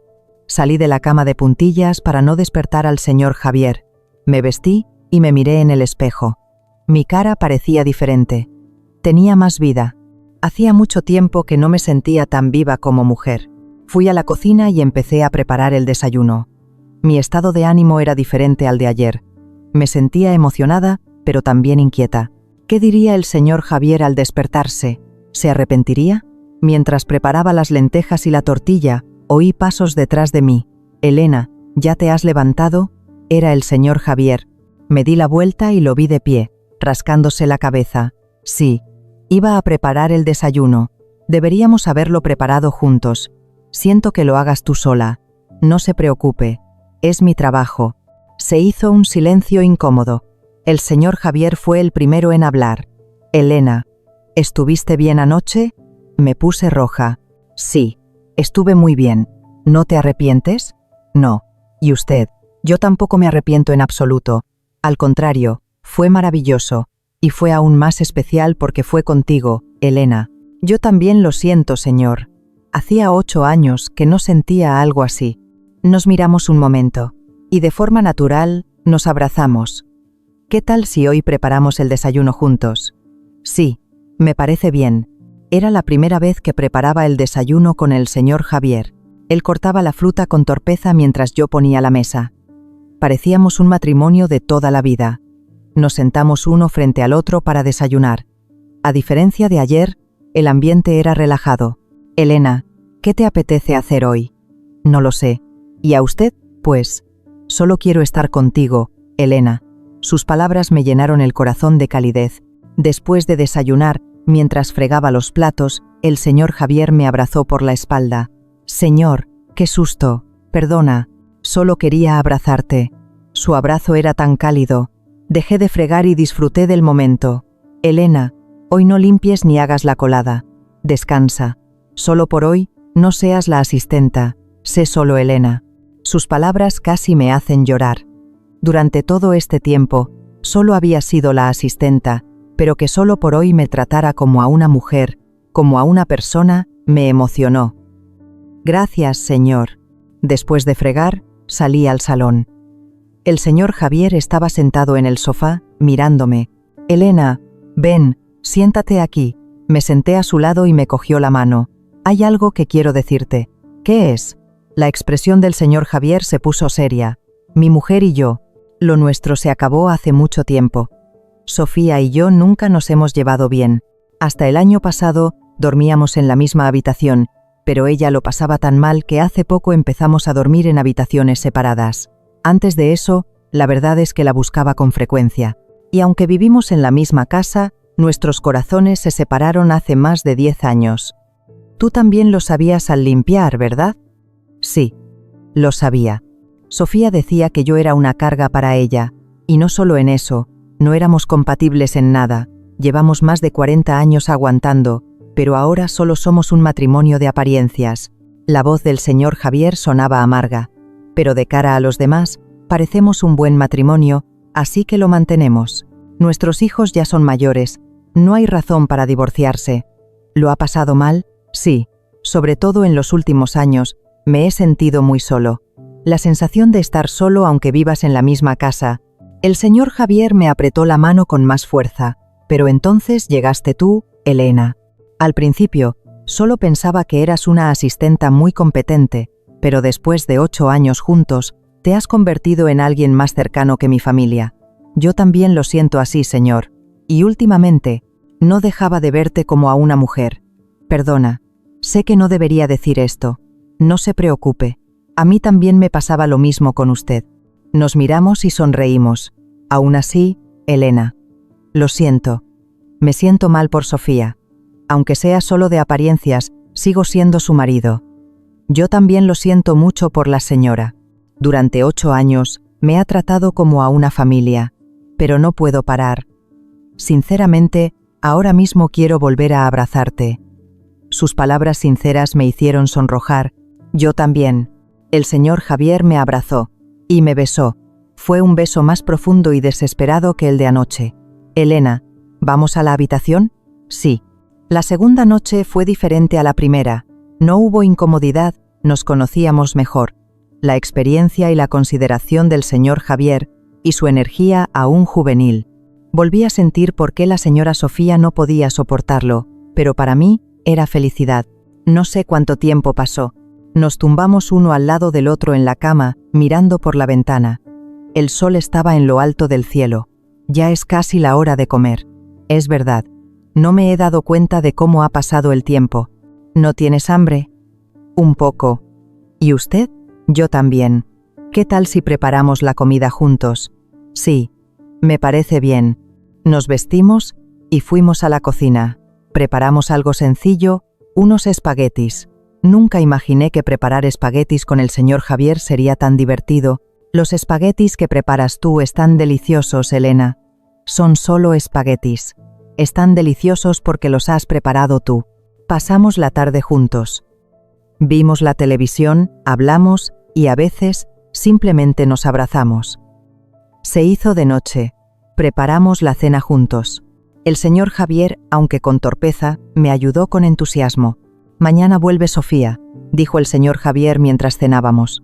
Salí de la cama de puntillas para no despertar al señor Javier. Me vestí y me miré en el espejo. Mi cara parecía diferente. Tenía más vida. Hacía mucho tiempo que no me sentía tan viva como mujer. Fui a la cocina y empecé a preparar el desayuno. Mi estado de ánimo era diferente al de ayer. Me sentía emocionada, pero también inquieta. ¿Qué diría el señor Javier al despertarse? ¿Se arrepentiría? Mientras preparaba las lentejas y la tortilla, oí pasos detrás de mí. «Elena, ¿ya te has levantado?» Era el señor Javier. Me di la vuelta y lo vi de pie, rascándose la cabeza. Sí, iba a preparar el desayuno. Deberíamos haberlo preparado juntos. Siento que lo hagas tú sola. No se preocupe. Es mi trabajo. Se hizo un silencio incómodo. El señor Javier fue el primero en hablar. «Elena, ¿estuviste bien anoche?» Me puse roja. «Sí, estuve muy bien. ¿No te arrepientes?» «No. ¿Y usted?» «Yo tampoco me arrepiento en absoluto. Al contrario, fue maravilloso. Y fue aún más especial porque fue contigo, Elena». «Yo también lo siento, señor. Hacía 8 años que no sentía algo así». Nos miramos un momento, y de forma natural nos abrazamos. «¿Qué tal si hoy preparamos el desayuno juntos?» «Sí, me parece bien». Era la primera vez que preparaba el desayuno con el señor Javier. Él cortaba la fruta con torpeza mientras yo ponía la mesa. Parecíamos un matrimonio de toda la vida. Nos sentamos uno frente al otro para desayunar. A diferencia de ayer, el ambiente era relajado. «Elena, ¿qué te apetece hacer hoy?» «No lo sé. ¿Y a usted?» «Pues, solo quiero estar contigo, Elena». Sus palabras me llenaron el corazón de calidez. Después de desayunar, mientras fregaba los platos, el señor Javier me abrazó por la espalda. «Señor, qué susto. Perdona. Solo quería abrazarte». Su abrazo era tan cálido. Dejé de fregar y disfruté del momento. «Elena, hoy no limpies ni hagas la colada. Descansa. Solo por hoy, no seas la asistenta. Sé solo Elena». Sus palabras casi me hacen llorar. Durante todo este tiempo, solo había sido la asistenta, pero que solo por hoy me tratara como a una mujer, como a una persona, me emocionó. «Gracias, señor». Después de fregar, salí al salón. El señor Javier estaba sentado en el sofá, mirándome. «Elena, ven, siéntate aquí». Me senté a su lado y me cogió la mano. «Hay algo que quiero decirte». «¿Qué es?» La expresión del señor Javier se puso seria. «Mi mujer y yo. Lo nuestro se acabó hace mucho tiempo. Sofía y yo nunca nos hemos llevado bien. Hasta el año pasado dormíamos en la misma habitación, pero ella lo pasaba tan mal que hace poco empezamos a dormir en habitaciones separadas. Antes de eso, la verdad es que la buscaba con frecuencia. Y aunque vivimos en la misma casa, nuestros corazones se separaron hace más de 10 años. Tú también lo sabías al limpiar, ¿verdad?» «Sí, lo sabía». Sofía decía que yo era una carga para ella, y no solo en eso, no éramos compatibles en nada. Llevamos más de 40 años aguantando, pero ahora solo somos un matrimonio de apariencias. La voz del señor Javier sonaba amarga. «Pero de cara a los demás, parecemos un buen matrimonio, así que lo mantenemos. Nuestros hijos ya son mayores, no hay razón para divorciarse». «¿Lo ha pasado mal?» «Sí, sobre todo en los últimos años, me he sentido muy solo. La sensación de estar solo aunque vivas en la misma casa». El señor Javier me apretó la mano con más fuerza. «Pero entonces llegaste tú, Elena. Al principio, solo pensaba que eras una asistenta muy competente, pero después de 8 años juntos, te has convertido en alguien más cercano que mi familia. Yo también lo siento así, señor. Y últimamente, no dejaba de verte como a una mujer. Perdona, sé que no debería decir esto. No se preocupe. A mí también me pasaba lo mismo con usted». Nos miramos y sonreímos. «Aún así, Elena, lo siento. Me siento mal por Sofía. Aunque sea solo de apariencias, sigo siendo su marido. Yo también lo siento mucho por la señora. Durante 8 años me ha tratado como a una familia, pero no puedo parar. Sinceramente, ahora mismo quiero volver a abrazarte». Sus palabras sinceras me hicieron sonrojar. Yo también. El señor Javier me abrazó y me besó. Fue un beso más profundo y desesperado que el de anoche. «Elena, ¿vamos a la habitación?» «Sí». La segunda noche fue diferente a la primera. No hubo incomodidad, nos conocíamos mejor. La experiencia y la consideración del señor Javier y su energía aún juvenil. Volví a sentir por qué la señora Sofía no podía soportarlo, pero para mí era felicidad. No sé cuánto tiempo pasó. Nos tumbamos uno al lado del otro en la cama, mirando por la ventana. El sol estaba en lo alto del cielo. Ya es casi la hora de comer. Es verdad. No me he dado cuenta de cómo ha pasado el tiempo. ¿No tienes hambre? Un poco. ¿Y usted? Yo también. ¿Qué tal si preparamos la comida juntos? Sí. Me parece bien. Nos vestimos y fuimos a la cocina. Preparamos algo sencillo, unos espaguetis. Nunca imaginé que preparar espaguetis con el señor Javier sería tan divertido. Los espaguetis que preparas tú están deliciosos, Elena. Son solo espaguetis. Están deliciosos porque los has preparado tú. Pasamos la tarde juntos. Vimos la televisión, hablamos y a veces simplemente nos abrazamos. Se hizo de noche. Preparamos la cena juntos. El señor Javier, aunque con torpeza, me ayudó con entusiasmo. Mañana vuelve Sofía, dijo el señor Javier mientras cenábamos.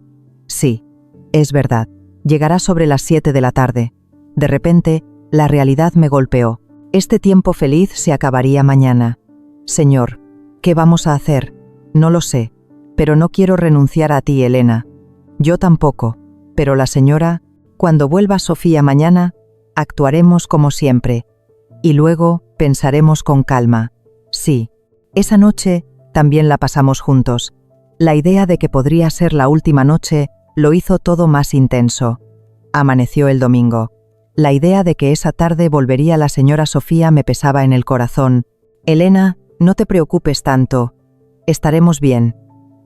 Sí, es verdad. Llegará sobre las 7 de la tarde. De repente, la realidad me golpeó. Este tiempo feliz se acabaría mañana. Señor, ¿qué vamos a hacer? No lo sé, pero no quiero renunciar a ti, Elena. Yo tampoco, pero la señora, cuando vuelva Sofía mañana, actuaremos como siempre. Y luego pensaremos con calma. Sí, esa noche también la pasamos juntos. La idea de que podría ser la última noche lo hizo todo más intenso. Amaneció el domingo. La idea de que esa tarde volvería la señora Sofía me pesaba en el corazón. Elena, no te preocupes tanto. Estaremos bien.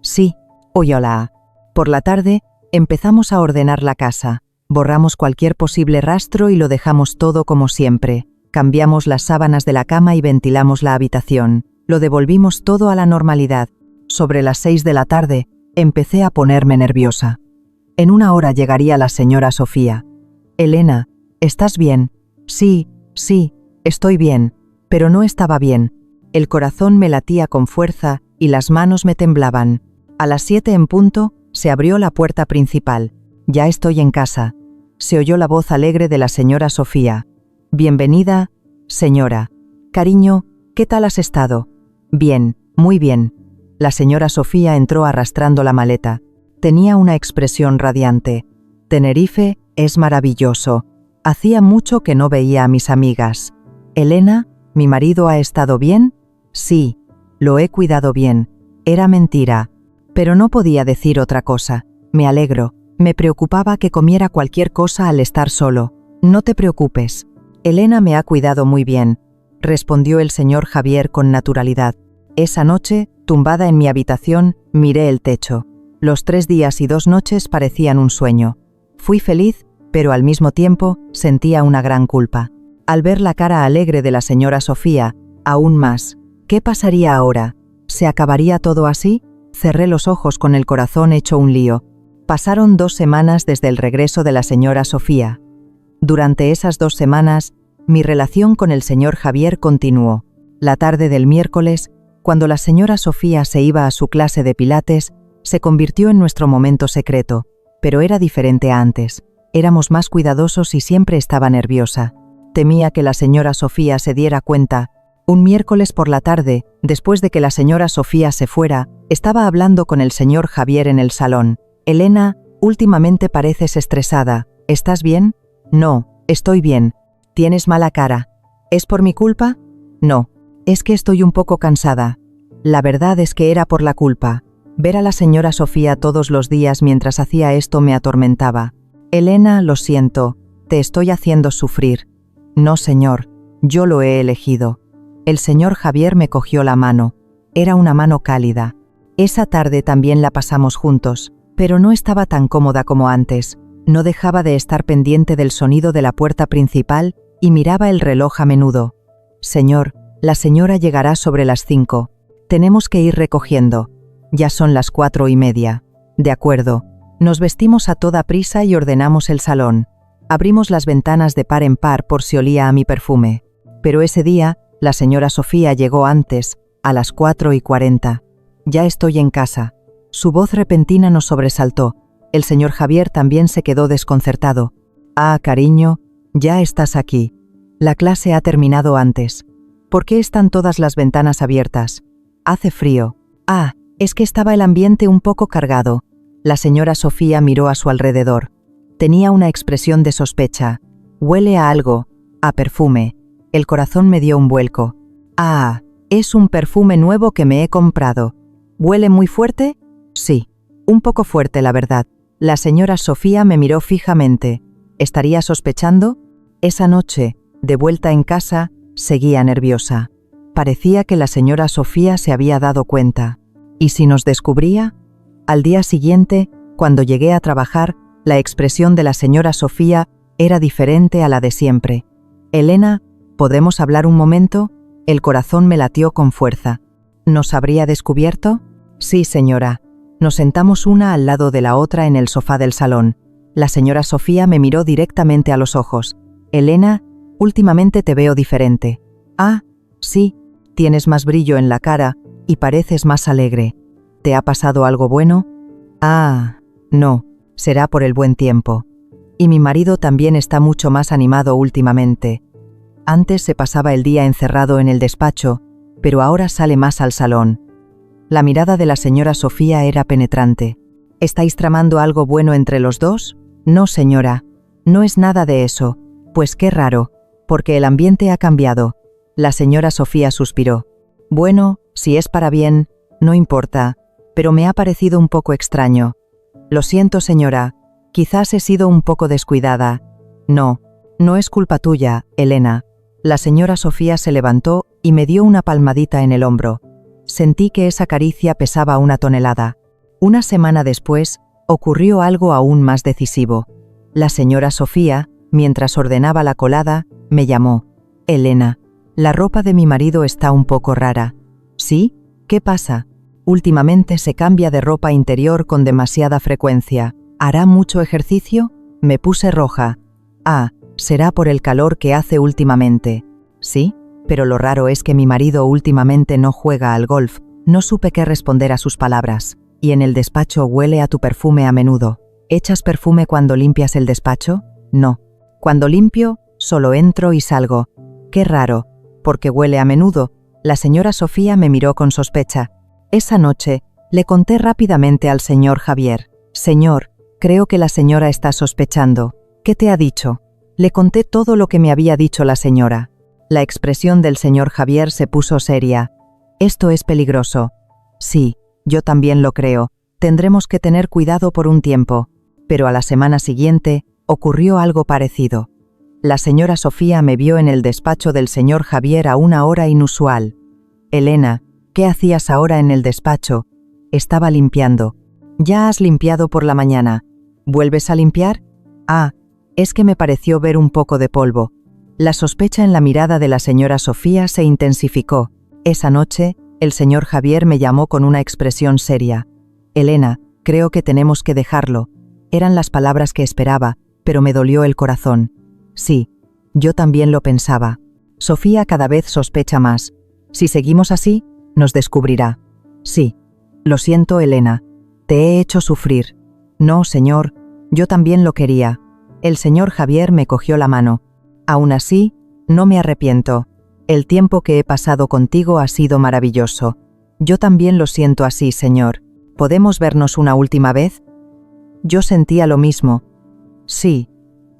Sí, óyala. Por la tarde, empezamos a ordenar la casa. Borramos cualquier posible rastro y lo dejamos todo como siempre. Cambiamos las sábanas de la cama y ventilamos la habitación. Lo devolvimos todo a la normalidad. Sobre las 6 de la tarde, empecé a ponerme nerviosa. En una hora llegaría la señora Sofía. Elena, ¿estás bien? Sí, estoy bien, pero no estaba bien. El corazón me latía con fuerza y las manos me temblaban. A las 7 en punto, se abrió la puerta principal. Ya estoy en casa. Se oyó la voz alegre de la señora Sofía. Bienvenida, señora. Cariño, ¿qué tal has estado? Bien, muy bien. La señora Sofía entró arrastrando la maleta. Tenía una expresión radiante. Tenerife es maravilloso. Hacía mucho que no veía a mis amigas. Elena, ¿mi marido ha estado bien? Sí, lo he cuidado bien. Era mentira. Pero no podía decir otra cosa. Me alegro. Me preocupaba que comiera cualquier cosa al estar solo. No te preocupes. Elena me ha cuidado muy bien, respondió el señor Javier con naturalidad. Esa noche, tumbada en mi habitación, miré el techo. Los 3 días y 2 noches parecían un sueño. Fui feliz, pero al mismo tiempo sentía una gran culpa. Al ver la cara alegre de la señora Sofía, aún más. ¿Qué pasaría ahora? ¿Se acabaría todo así? Cerré los ojos con el corazón hecho un lío. Pasaron 2 semanas desde el regreso de la señora Sofía. Durante esas 2 semanas, mi relación con el señor Javier continuó. La tarde del miércoles, cuando la señora Sofía se iba a su clase de pilates, se convirtió en nuestro momento secreto, pero era diferente a antes. Éramos más cuidadosos y siempre estaba nerviosa. Temía que la señora Sofía se diera cuenta. Un miércoles por la tarde, después de que la señora Sofía se fuera, estaba hablando con el señor Javier en el salón. Elena, últimamente pareces estresada. ¿Estás bien? No, estoy bien. ¿Tienes mala cara? ¿Es por mi culpa? No, es que estoy un poco cansada. La verdad es que era por la culpa. Ver a la señora Sofía todos los días mientras hacía esto me atormentaba. Elena, lo siento, te estoy haciendo sufrir. No, señor, yo lo he elegido. El señor Javier me cogió la mano. Era una mano cálida. Esa tarde también la pasamos juntos, pero no estaba tan cómoda como antes. No dejaba de estar pendiente del sonido de la puerta principal y miraba el reloj a menudo. Señor, la señora llegará sobre las 5. Tenemos que ir recogiendo. Ya son las 4:30. De acuerdo. Nos vestimos a toda prisa y ordenamos el salón. Abrimos las ventanas de par en par por si olía a mi perfume. Pero ese día, la señora Sofía llegó antes, a las 4:40. Ya estoy en casa. Su voz repentina nos sobresaltó. El señor Javier también se quedó desconcertado. Ah, cariño, ya estás aquí. La clase ha terminado antes. ¿Por qué están todas las ventanas abiertas? Hace frío. Ah, Es que estaba el ambiente un poco cargado. La señora Sofía miró a su alrededor. Tenía una expresión de sospecha. Huele a algo, a perfume. El corazón me dio un vuelco. Ah, es un perfume nuevo que me he comprado. ¿Huele muy fuerte? Sí, un poco fuerte, la verdad. La señora Sofía me miró fijamente. ¿Estaría sospechando? Esa noche, de vuelta en casa, seguía nerviosa. Parecía que la señora Sofía se había dado cuenta. ¿Y si nos descubría? Al día siguiente, cuando llegué a trabajar, la expresión de la señora Sofía era diferente a la de siempre. Elena, ¿podemos hablar un momento? El corazón me latió con fuerza. ¿Nos habría descubierto? Sí, señora. Nos sentamos una al lado de la otra en el sofá del salón. La señora Sofía me miró directamente a los ojos. Elena, últimamente te veo diferente. Ah, sí, tienes más brillo en la cara y pareces más alegre. ¿Te ha pasado algo bueno? Ah, no, será por el buen tiempo. Y mi marido también está mucho más animado últimamente. Antes se pasaba el día encerrado en el despacho, pero ahora sale más al salón. La mirada de la señora Sofía era penetrante. ¿Estáis tramando algo bueno entre los dos? No, señora, no es nada de eso. Pues qué raro, porque el ambiente ha cambiado. La señora Sofía suspiró. Bueno, si es para bien, no importa, pero me ha parecido un poco extraño. Lo siento, señora, quizás he sido un poco descuidada. No, no es culpa tuya, Elena. La señora Sofía se levantó y me dio una palmadita en el hombro. Sentí que esa caricia pesaba 1 tonelada. Una semana después, ocurrió algo aún más decisivo. La señora Sofía, mientras ordenaba la colada, me llamó. Elena, la ropa de mi marido está un poco rara. ¿Sí? ¿Qué pasa? Últimamente se cambia de ropa interior con demasiada frecuencia. ¿Hará mucho ejercicio? Me puse roja. Ah, será por el calor que hace últimamente. ¿Sí? Pero lo raro es que mi marido últimamente no juega al golf. No supe qué responder a sus palabras. Y en el despacho huele a tu perfume a menudo. ¿Echas perfume cuando limpias el despacho? No. Cuando limpio, solo entro y salgo. Qué raro, porque huele a menudo. La señora Sofía me miró con sospecha. Esa noche, le conté rápidamente al señor Javier. Señor, creo que la señora está sospechando. ¿Qué te ha dicho? Le conté todo lo que me había dicho la señora. La expresión del señor Javier se puso seria. Esto es peligroso. Sí, yo también lo creo. Tendremos que tener cuidado por un tiempo. Pero a la semana siguiente, ocurrió algo parecido. La señora Sofía me vio en el despacho del señor Javier a una hora inusual. Elena, ¿qué hacías ahora en el despacho? Estaba limpiando. Ya has limpiado por la mañana. ¿Vuelves a limpiar? Ah, es que me pareció ver un poco de polvo. La sospecha en la mirada de la señora Sofía se intensificó. Esa noche, el señor Javier me llamó con una expresión seria. Elena, creo que tenemos que dejarlo. Eran las palabras que esperaba, pero me dolió el corazón. Sí, yo también lo pensaba. Sofía cada vez sospecha más. Si seguimos así, nos descubrirá. Sí. Lo siento, Elena. Te he hecho sufrir. No, señor, yo también lo quería. El señor Javier me cogió la mano. Aún así, no me arrepiento. El tiempo que he pasado contigo ha sido maravilloso. Yo también lo siento así, señor. ¿Podemos vernos una última vez? Yo sentía lo mismo. Sí,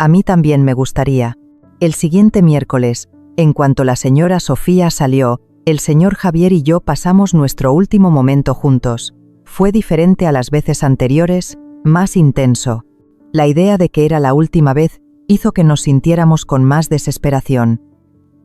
a mí también me gustaría. El siguiente miércoles, en cuanto la señora Sofía salió, el señor Javier y yo pasamos nuestro último momento juntos. Fue diferente a las veces anteriores, más intenso. La idea de que era la última vez hizo que nos sintiéramos con más desesperación.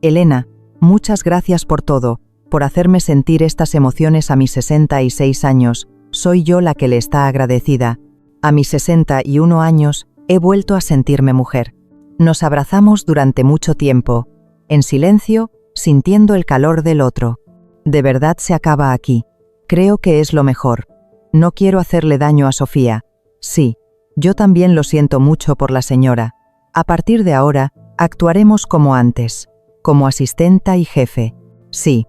Elena, muchas gracias por todo, por hacerme sentir estas emociones a mis 66 años. Soy yo la que le está agradecida. A mis 61 años, he vuelto a sentirme mujer. Nos abrazamos durante mucho tiempo, en silencio, sintiendo el calor del otro. De verdad se acaba aquí. Creo que es lo mejor. No quiero hacerle daño a Sofía. Sí, yo también lo siento mucho por la señora. A partir de ahora, actuaremos como antes, como asistenta y jefe. Sí,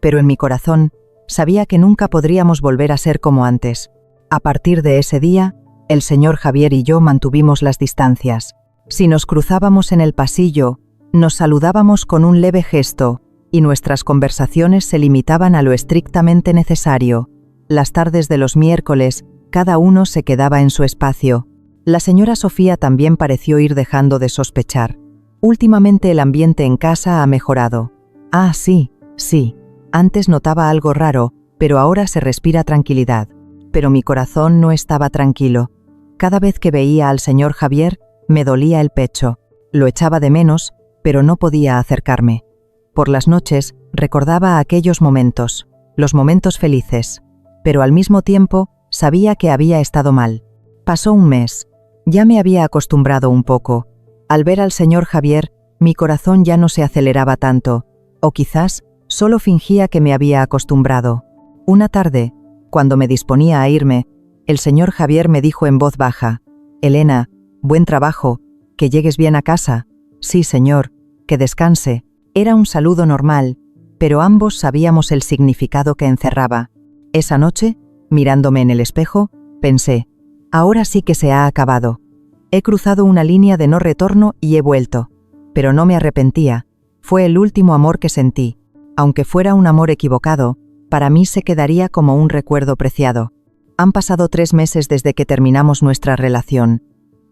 pero en mi corazón, sabía que nunca podríamos volver a ser como antes. A partir de ese día, el señor Javier y yo mantuvimos las distancias. Si nos cruzábamos en el pasillo, nos saludábamos con un leve gesto, y nuestras conversaciones se limitaban a lo estrictamente necesario. Las tardes de los miércoles, cada uno se quedaba en su espacio. La señora Sofía también pareció ir dejando de sospechar. Últimamente el ambiente en casa ha mejorado. Ah, sí. Antes notaba algo raro, pero ahora se respira tranquilidad. Pero mi corazón no estaba tranquilo. Cada vez que veía al señor Javier, me dolía el pecho. Lo echaba de menos, pero no podía acercarme. Por las noches, recordaba aquellos momentos, los momentos felices. Pero al mismo tiempo, sabía que había estado mal. Pasó un mes. Ya me había acostumbrado un poco. Al ver al señor Javier, mi corazón ya no se aceleraba tanto. O quizás, solo fingía que me había acostumbrado. Una tarde, cuando me disponía a irme, el señor Javier me dijo en voz baja: «Elena, buen trabajo, que llegues bien a casa». «Sí, señor, que descanse». Era un saludo normal, pero ambos sabíamos el significado que encerraba. Esa noche, mirándome en el espejo, pensé: ahora sí que se ha acabado. He cruzado una línea de no retorno y he vuelto. Pero no me arrepentía. Fue el último amor que sentí. Aunque fuera un amor equivocado, para mí se quedaría como un recuerdo preciado. Han pasado 3 meses desde que terminamos nuestra relación.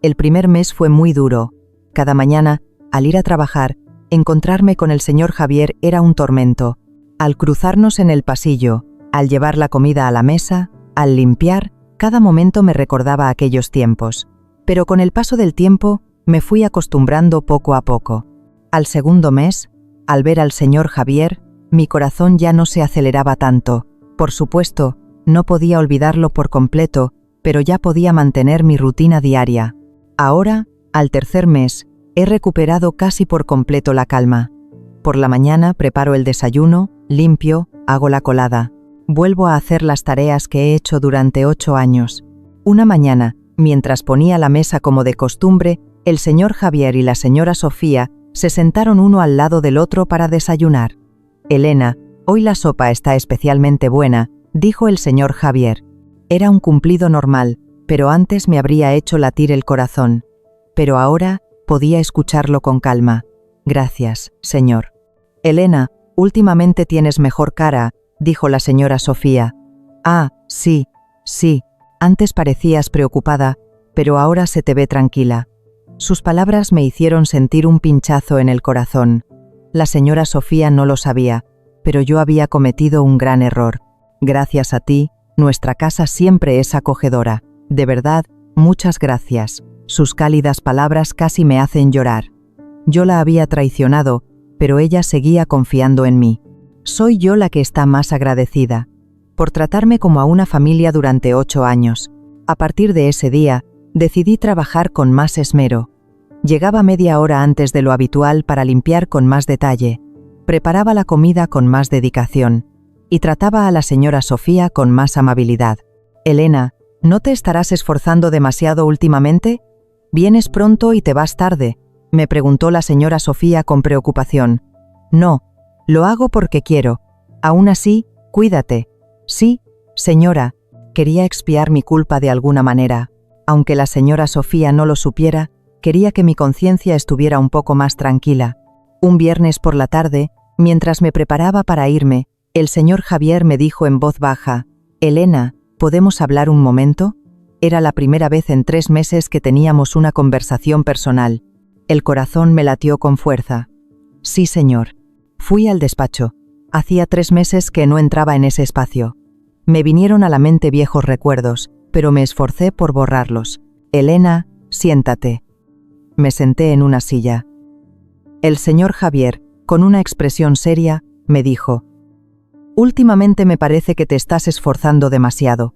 El primer mes fue muy duro. Cada mañana, al ir a trabajar, encontrarme con el señor Javier era un tormento. Al cruzarnos en el pasillo, al llevar la comida a la mesa, al limpiar, cada momento me recordaba aquellos tiempos. Pero con el paso del tiempo, me fui acostumbrando poco a poco. Al segundo mes, al ver al señor Javier, mi corazón ya no se aceleraba tanto. Por supuesto, no podía olvidarlo por completo, pero ya podía mantener mi rutina diaria. Ahora, al tercer mes, he recuperado casi por completo la calma. Por la mañana preparo el desayuno, limpio, hago la colada. Vuelvo a hacer las tareas que he hecho durante 8 años. Una mañana, mientras ponía la mesa como de costumbre, el señor Javier y la señora Sofía se sentaron uno al lado del otro para desayunar. «Elena, hoy la sopa está especialmente buena», dijo el señor Javier. Era un cumplido normal, pero antes me habría hecho latir el corazón. Pero ahora podía escucharlo con calma. «Gracias, señor». «Elena, últimamente tienes mejor cara», dijo la señora Sofía. «Ah, sí. Antes parecías preocupada, pero ahora se te ve tranquila». Sus palabras me hicieron sentir un pinchazo en el corazón. La señora Sofía no lo sabía, pero yo había cometido un gran error. «Gracias a ti, nuestra casa siempre es acogedora. De verdad, muchas gracias». Sus cálidas palabras casi me hacen llorar. Yo la había traicionado, pero ella seguía confiando en mí. Soy yo la que está más agradecida, por tratarme como a una familia durante 8 años. A partir de ese día, decidí trabajar con más esmero. Llegaba media hora antes de lo habitual para limpiar con más detalle, preparaba la comida con más dedicación y trataba a la señora Sofía con más amabilidad. «Elena, ¿no te estarás esforzando demasiado últimamente? ¿Vienes pronto y te vas tarde?», me preguntó la señora Sofía con preocupación. «No, lo hago porque quiero. Aún así, cuídate». «Sí, señora». Quería expiar mi culpa de alguna manera. Aunque la señora Sofía no lo supiera, quería que mi conciencia estuviera un poco más tranquila. Un viernes por la tarde, mientras me preparaba para irme, el señor Javier me dijo en voz baja: «Elena, ¿podemos hablar un momento?». Era la primera vez en 3 meses que teníamos una conversación personal. El corazón me latió con fuerza. «Sí, señor». Fui al despacho. Hacía 3 meses que no entraba en ese espacio. Me vinieron a la mente viejos recuerdos, pero me esforcé por borrarlos. «Elena, siéntate». Me senté en una silla. El señor Javier, con una expresión seria, me dijo: «Últimamente me parece que te estás esforzando demasiado».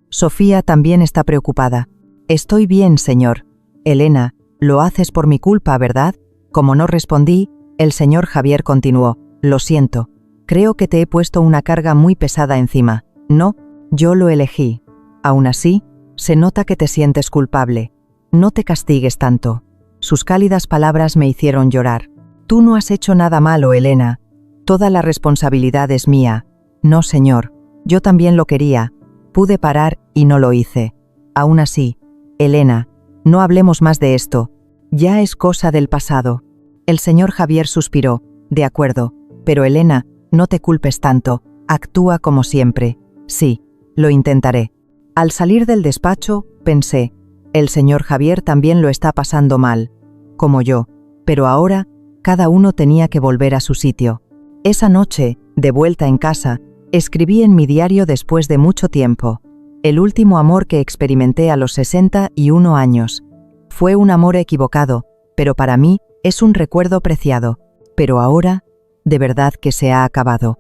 Sofía también está preocupada. «Estoy bien, señor». «Elena, lo haces por mi culpa, ¿verdad?». Como no respondí, el señor Javier continuó: «Lo siento. Creo que te he puesto una carga muy pesada encima». «No, yo lo elegí». «Aún así, se nota que te sientes culpable. No te castigues tanto». Sus cálidas palabras me hicieron llorar. «Tú no has hecho nada malo, Elena. Toda la responsabilidad es mía». «No, señor. Yo también lo quería. Pude parar y no lo hice. Aún así, Elena, no hablemos más de esto. Ya es cosa del pasado». El señor Javier suspiró. «De acuerdo, pero Elena, no te culpes tanto. Actúa como siempre». «Sí, Lo intentaré. Al salir del despacho, pensé, el señor Javier también lo está pasando mal, como yo, pero ahora cada uno tenía que volver a su sitio. Esa noche, de vuelta en casa, escribí en mi diario después de mucho tiempo. El último amor que experimenté a los 61 años. Fue un amor equivocado, pero para mí es un recuerdo preciado. Pero ahora, de verdad que se ha acabado.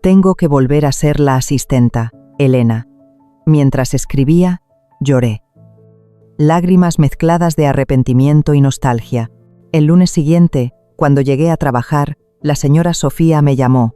Tengo que volver a ser la asistenta, Elena. Mientras escribía, lloré. Lágrimas mezcladas de arrepentimiento y nostalgia. El lunes siguiente, cuando llegué a trabajar, la señora Sofía me llamó.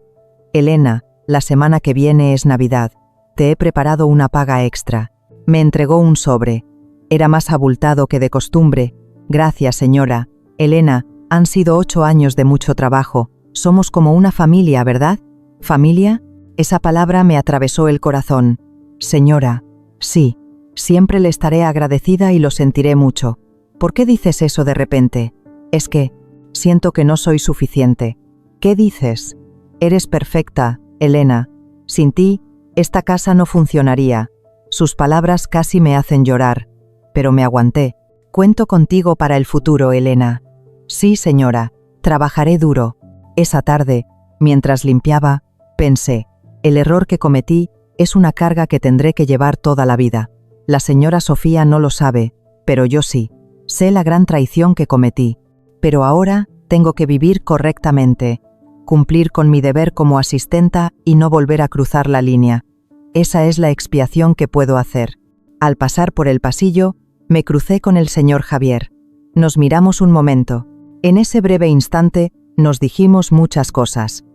Elena, la semana que viene es Navidad. Te he preparado una paga extra. Me entregó un sobre. Era más abultado que de costumbre. Gracias, señora. Elena, han sido 8 años de mucho trabajo. Somos como una familia, ¿verdad? ¿Familia? Esa palabra me atravesó el corazón. Señora, sí, siempre le estaré agradecida y lo sentiré mucho. ¿Por qué dices eso de repente? Es que siento que no soy suficiente. ¿Qué dices? Eres perfecta, Elena. Sin ti, esta casa no funcionaría. Sus palabras casi me hacen llorar, pero me aguanté. Cuento contigo para el futuro, Elena. Sí, señora, trabajaré duro. Esa tarde, mientras limpiaba, pensé, el error que cometí es una carga que tendré que llevar toda la vida. La señora Sofía no lo sabe, pero yo sí. Sé la gran traición que cometí. Pero ahora tengo que vivir correctamente, cumplir con mi deber como asistenta y no volver a cruzar la línea. Esa es la expiación que puedo hacer. Al pasar por el pasillo, me crucé con el señor Javier. Nos miramos un momento. En ese breve instante, nos dijimos muchas cosas.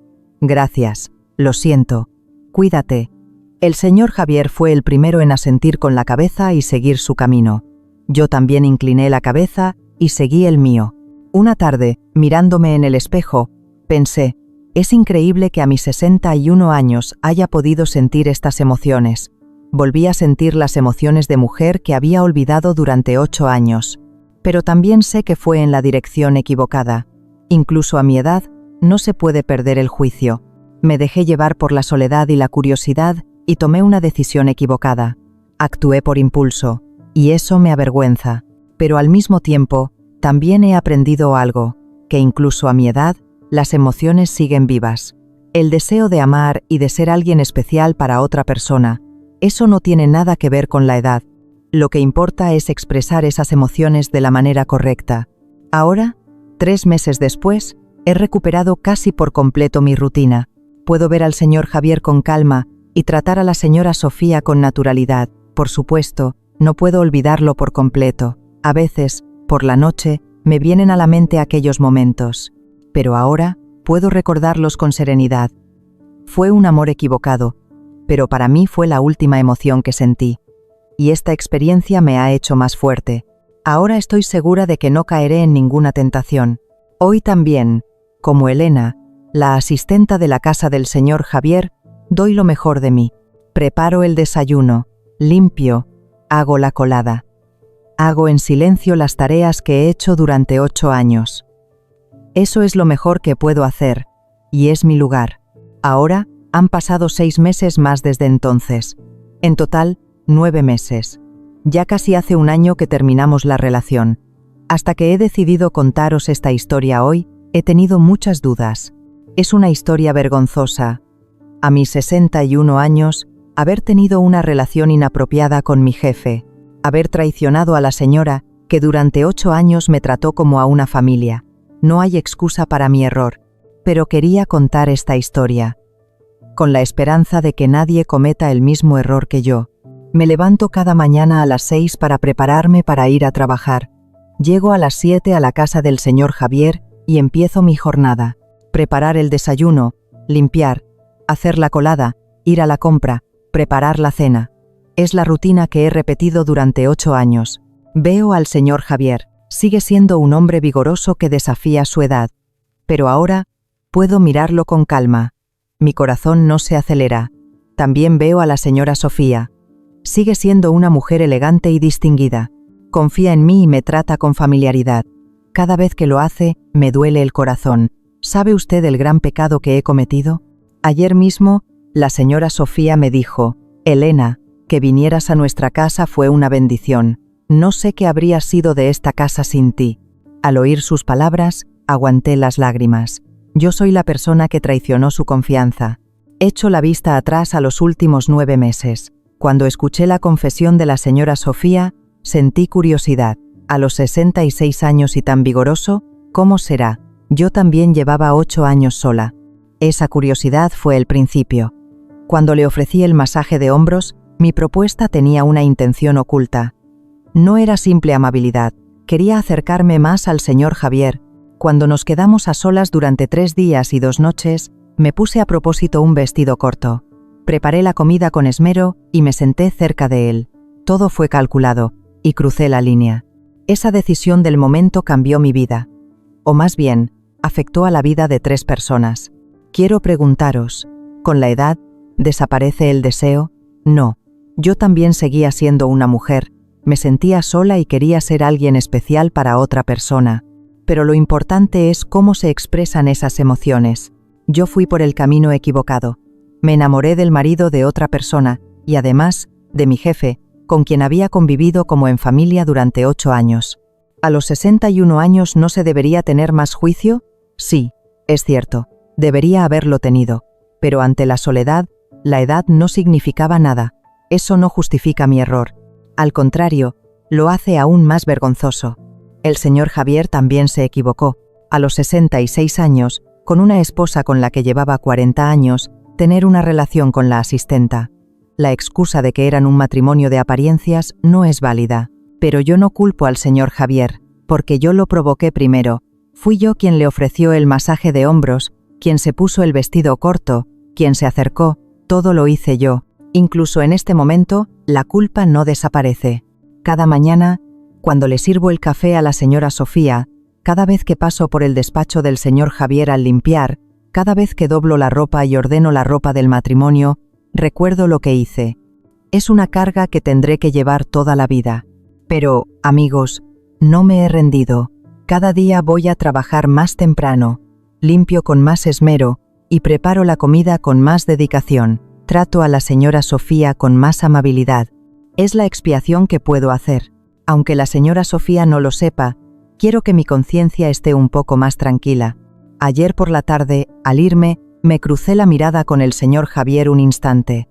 Gracias, lo siento, cuídate. El señor Javier fue el primero en asentir con la cabeza y seguir su camino. Yo también incliné la cabeza y seguí el mío. Una tarde, mirándome en el espejo, pensé, es increíble que a mis 61 años haya podido sentir estas emociones. Volví a sentir las emociones de mujer que había olvidado durante 8 años. Pero también sé que fue en la dirección equivocada. Incluso a mi edad, no se puede perder el juicio. Me dejé llevar por la soledad y la curiosidad y tomé una decisión equivocada. Actué por impulso, y eso me avergüenza. Pero al mismo tiempo, también he aprendido algo, que incluso a mi edad, las emociones siguen vivas. El deseo de amar y de ser alguien especial para otra persona, eso no tiene nada que ver con la edad. Lo que importa es expresar esas emociones de la manera correcta. Ahora, 3 meses después, he recuperado casi por completo mi rutina. Puedo ver al señor Javier con calma y tratar a la señora Sofía con naturalidad. Por supuesto, no puedo olvidarlo por completo. A veces, por la noche, me vienen a la mente aquellos momentos. Pero ahora, puedo recordarlos con serenidad. Fue un amor equivocado, pero para mí fue la última emoción que sentí. Y esta experiencia me ha hecho más fuerte. Ahora estoy segura de que no caeré en ninguna tentación. Hoy también, como Elena, la asistenta de la casa del señor Javier, doy lo mejor de mí. Preparo el desayuno, limpio, hago la colada. Hago en silencio las tareas que he hecho durante 8 años. Eso es lo mejor que puedo hacer, y es mi lugar. Ahora, han pasado 6 meses más desde entonces. En total, 9 meses. Ya casi hace un año que terminamos la relación. Hasta que he decidido contaros esta historia hoy, he tenido muchas dudas. Es una historia vergonzosa. A mis 61 años, haber tenido una relación inapropiada con mi jefe, haber traicionado a la señora que durante 8 años me trató como a una familia. No hay excusa para mi error, pero quería contar esta historia, con la esperanza de que nadie cometa el mismo error que yo. Me levanto cada mañana a las 6 para prepararme para ir a trabajar. Llego a las 7 a la casa del señor Javier y empiezo mi jornada. Preparar el desayuno, limpiar, hacer la colada, ir a la compra, preparar la cena. Es la rutina que he repetido durante 8 años. Veo al señor Javier. Sigue siendo un hombre vigoroso que desafía su edad. Pero ahora puedo mirarlo con calma. Mi corazón no se acelera. También veo a la señora Sofía. Sigue siendo una mujer elegante y distinguida. Confía en mí y me trata con familiaridad. Cada vez que lo hace, me duele el corazón. ¿Sabe usted el gran pecado que he cometido? Ayer mismo, la señora Sofía me dijo, Elena, que vinieras a nuestra casa fue una bendición. No sé qué habría sido de esta casa sin ti. Al oír sus palabras, aguanté las lágrimas. Yo soy la persona que traicionó su confianza. Echo la vista atrás a los últimos 9 meses. Cuando escuché la confesión de la señora Sofía, sentí curiosidad. A los 66 años y tan vigoroso, ¿cómo será? Yo también llevaba 8 años sola. Esa curiosidad fue el principio. Cuando le ofrecí el masaje de hombros, mi propuesta tenía una intención oculta. No era simple amabilidad, quería acercarme más al señor Javier. Cuando nos quedamos a solas durante 3 días y 2 noches, me puse a propósito un vestido corto. Preparé la comida con esmero y me senté cerca de él. Todo fue calculado, y crucé la línea. Esa decisión del momento cambió mi vida. O más bien, afectó a la vida de 3 personas. Quiero preguntaros, ¿con la edad desaparece el deseo? No. Yo también seguía siendo una mujer, me sentía sola y quería ser alguien especial para otra persona. Pero lo importante es cómo se expresan esas emociones. Yo fui por el camino equivocado. Me enamoré del marido de otra persona y además de mi jefe, con quien había convivido como en familia durante 8 años. ¿A los 61 años no se debería tener más juicio? Sí, es cierto, debería haberlo tenido. Pero ante la soledad, la edad no significaba nada. Eso no justifica mi error. Al contrario, lo hace aún más vergonzoso. El señor Javier también se equivocó. A los 66 años, con una esposa con la que llevaba 40 años, tener una relación con la asistenta. La excusa de que eran un matrimonio de apariencias no es válida. Pero yo no culpo al señor Javier, porque yo lo provoqué primero. Fui yo quien le ofreció el masaje de hombros, quien se puso el vestido corto, quien se acercó, todo lo hice yo. Incluso en este momento, la culpa no desaparece. Cada mañana, cuando le sirvo el café a la señora Sofía, cada vez que paso por el despacho del señor Javier al limpiar, cada vez que doblo la ropa y ordeno la ropa del matrimonio, recuerdo lo que hice. Es una carga que tendré que llevar toda la vida. Pero, amigos, no me he rendido. Cada día voy a trabajar más temprano, limpio con más esmero y preparo la comida con más dedicación. Trato a la señora Sofía con más amabilidad. Es la expiación que puedo hacer. Aunque la señora Sofía no lo sepa, quiero que mi conciencia esté un poco más tranquila. Ayer por la tarde, al irme, me crucé la mirada con el señor Javier un instante.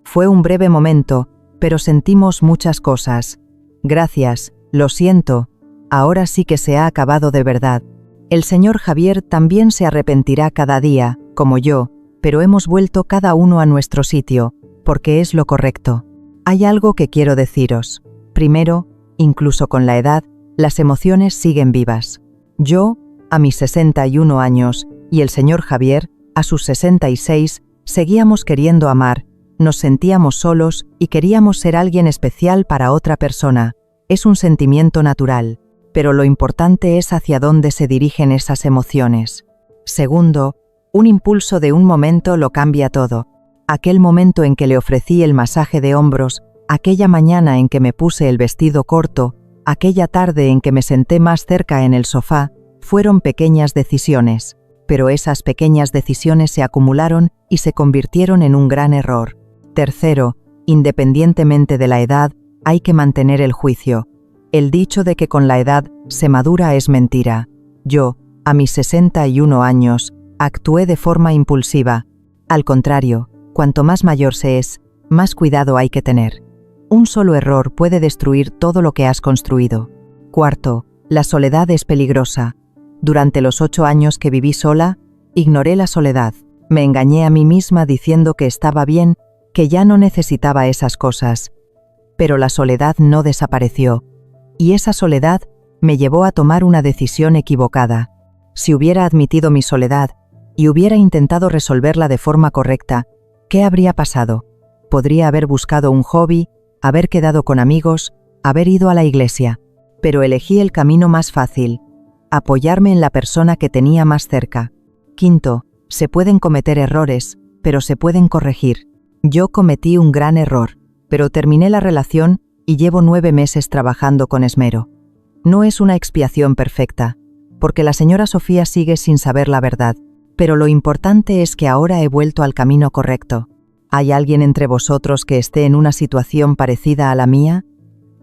Fue un breve momento, pero sentimos muchas cosas. Gracias, lo siento, ahora sí que se ha acabado de verdad. El señor Javier también se arrepentirá cada día, como yo, pero hemos vuelto cada uno a nuestro sitio, porque es lo correcto. Hay algo que quiero deciros. Primero, incluso con la edad, las emociones siguen vivas. Yo, a mis 61 años, y el señor Javier, a sus 66, seguíamos queriendo amar, nos sentíamos solos y queríamos ser alguien especial para otra persona. Es un sentimiento natural, pero lo importante es hacia dónde se dirigen esas emociones. Segundo, un impulso de un momento lo cambia todo. Aquel momento en que le ofrecí el masaje de hombros, aquella mañana en que me puse el vestido corto, aquella tarde en que me senté más cerca en el sofá, fueron pequeñas decisiones, pero esas pequeñas decisiones se acumularon y se convirtieron en un gran error. Tercero, independientemente de la edad, hay que mantener el juicio. El dicho de que con la edad se madura es mentira. Yo, a mis 61 años, actué de forma impulsiva. Al contrario, cuanto más mayor se es, más cuidado hay que tener. Un solo error puede destruir todo lo que has construido. Cuarto, la soledad es peligrosa. Durante los 8 años que viví sola, ignoré la soledad. Me engañé a mí misma diciendo que estaba bien, que ya no necesitaba esas cosas. Pero la soledad no desapareció. Y esa soledad me llevó a tomar una decisión equivocada. Si hubiera admitido mi soledad y hubiera intentado resolverla de forma correcta, ¿qué habría pasado? Podría haber buscado un hobby, haber quedado con amigos, haber ido a la iglesia. Pero elegí el camino más fácil, apoyarme en la persona que tenía más cerca. Quinto, se pueden cometer errores, pero se pueden corregir. Yo cometí un gran error, pero terminé la relación y llevo 9 meses trabajando con esmero. No es una expiación perfecta, porque la señora Sofía sigue sin saber la verdad, pero lo importante es que ahora he vuelto al camino correcto. ¿Hay alguien entre vosotros que esté en una situación parecida a la mía?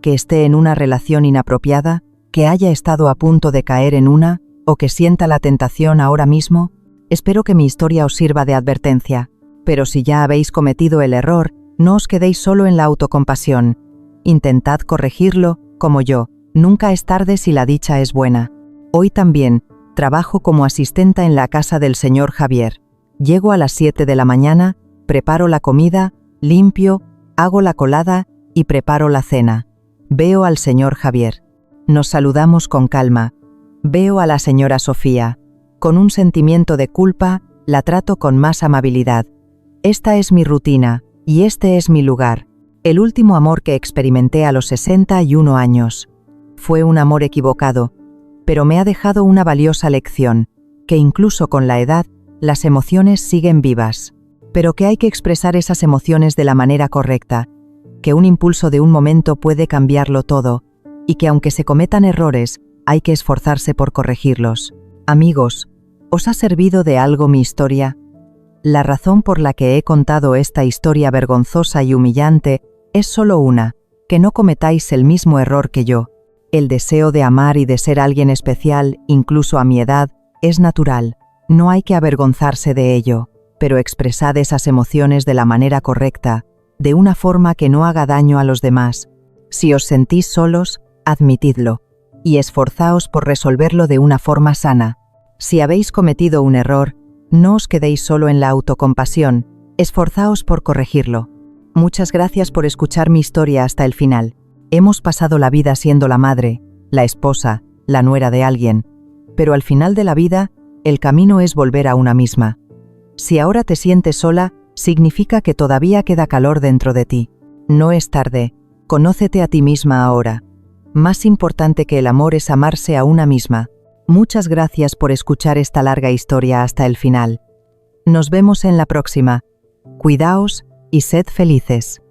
¿Que esté en una relación inapropiada? ¿Que haya estado a punto de caer en una? ¿O que sienta la tentación ahora mismo? Espero que mi historia os sirva de advertencia. Pero si ya habéis cometido el error, no os quedéis solo en la autocompasión. Intentad corregirlo, como yo. Nunca es tarde si la dicha es buena. Hoy también trabajo como asistenta en la casa del señor Javier. Llego a las 7 de la mañana, preparo la comida, limpio, hago la colada y preparo la cena. Veo al señor Javier. Nos saludamos con calma. Veo a la señora Sofía. Con un sentimiento de culpa, la trato con más amabilidad. Esta es mi rutina, y este es mi lugar. El último amor que experimenté a los 61 años. Fue un amor equivocado, pero me ha dejado una valiosa lección, que incluso con la edad, las emociones siguen vivas. Pero que hay que expresar esas emociones de la manera correcta, que un impulso de un momento puede cambiarlo todo, y que aunque se cometan errores, hay que esforzarse por corregirlos. Amigos, ¿os ha servido de algo mi historia? La razón por la que he contado esta historia vergonzosa y humillante es solo una, que no cometáis el mismo error que yo. El deseo de amar y de ser alguien especial, incluso a mi edad, es natural. No hay que avergonzarse de ello, pero expresad esas emociones de la manera correcta, de una forma que no haga daño a los demás. Si os sentís solos, admitidlo, y esforzaos por resolverlo de una forma sana. Si habéis cometido un error, no os quedéis solo en la autocompasión, esforzaos por corregirlo. Muchas gracias por escuchar mi historia hasta el final. Hemos pasado la vida siendo la madre, la esposa, la nuera de alguien, pero al final de la vida, el camino es volver a una misma. Si ahora te sientes sola, significa que todavía queda calor dentro de ti. No es tarde, conócete a ti misma ahora. Más importante que el amor es amarse a una misma. Muchas gracias por escuchar esta larga historia hasta el final. Nos vemos en la próxima. Cuidaos y sed felices.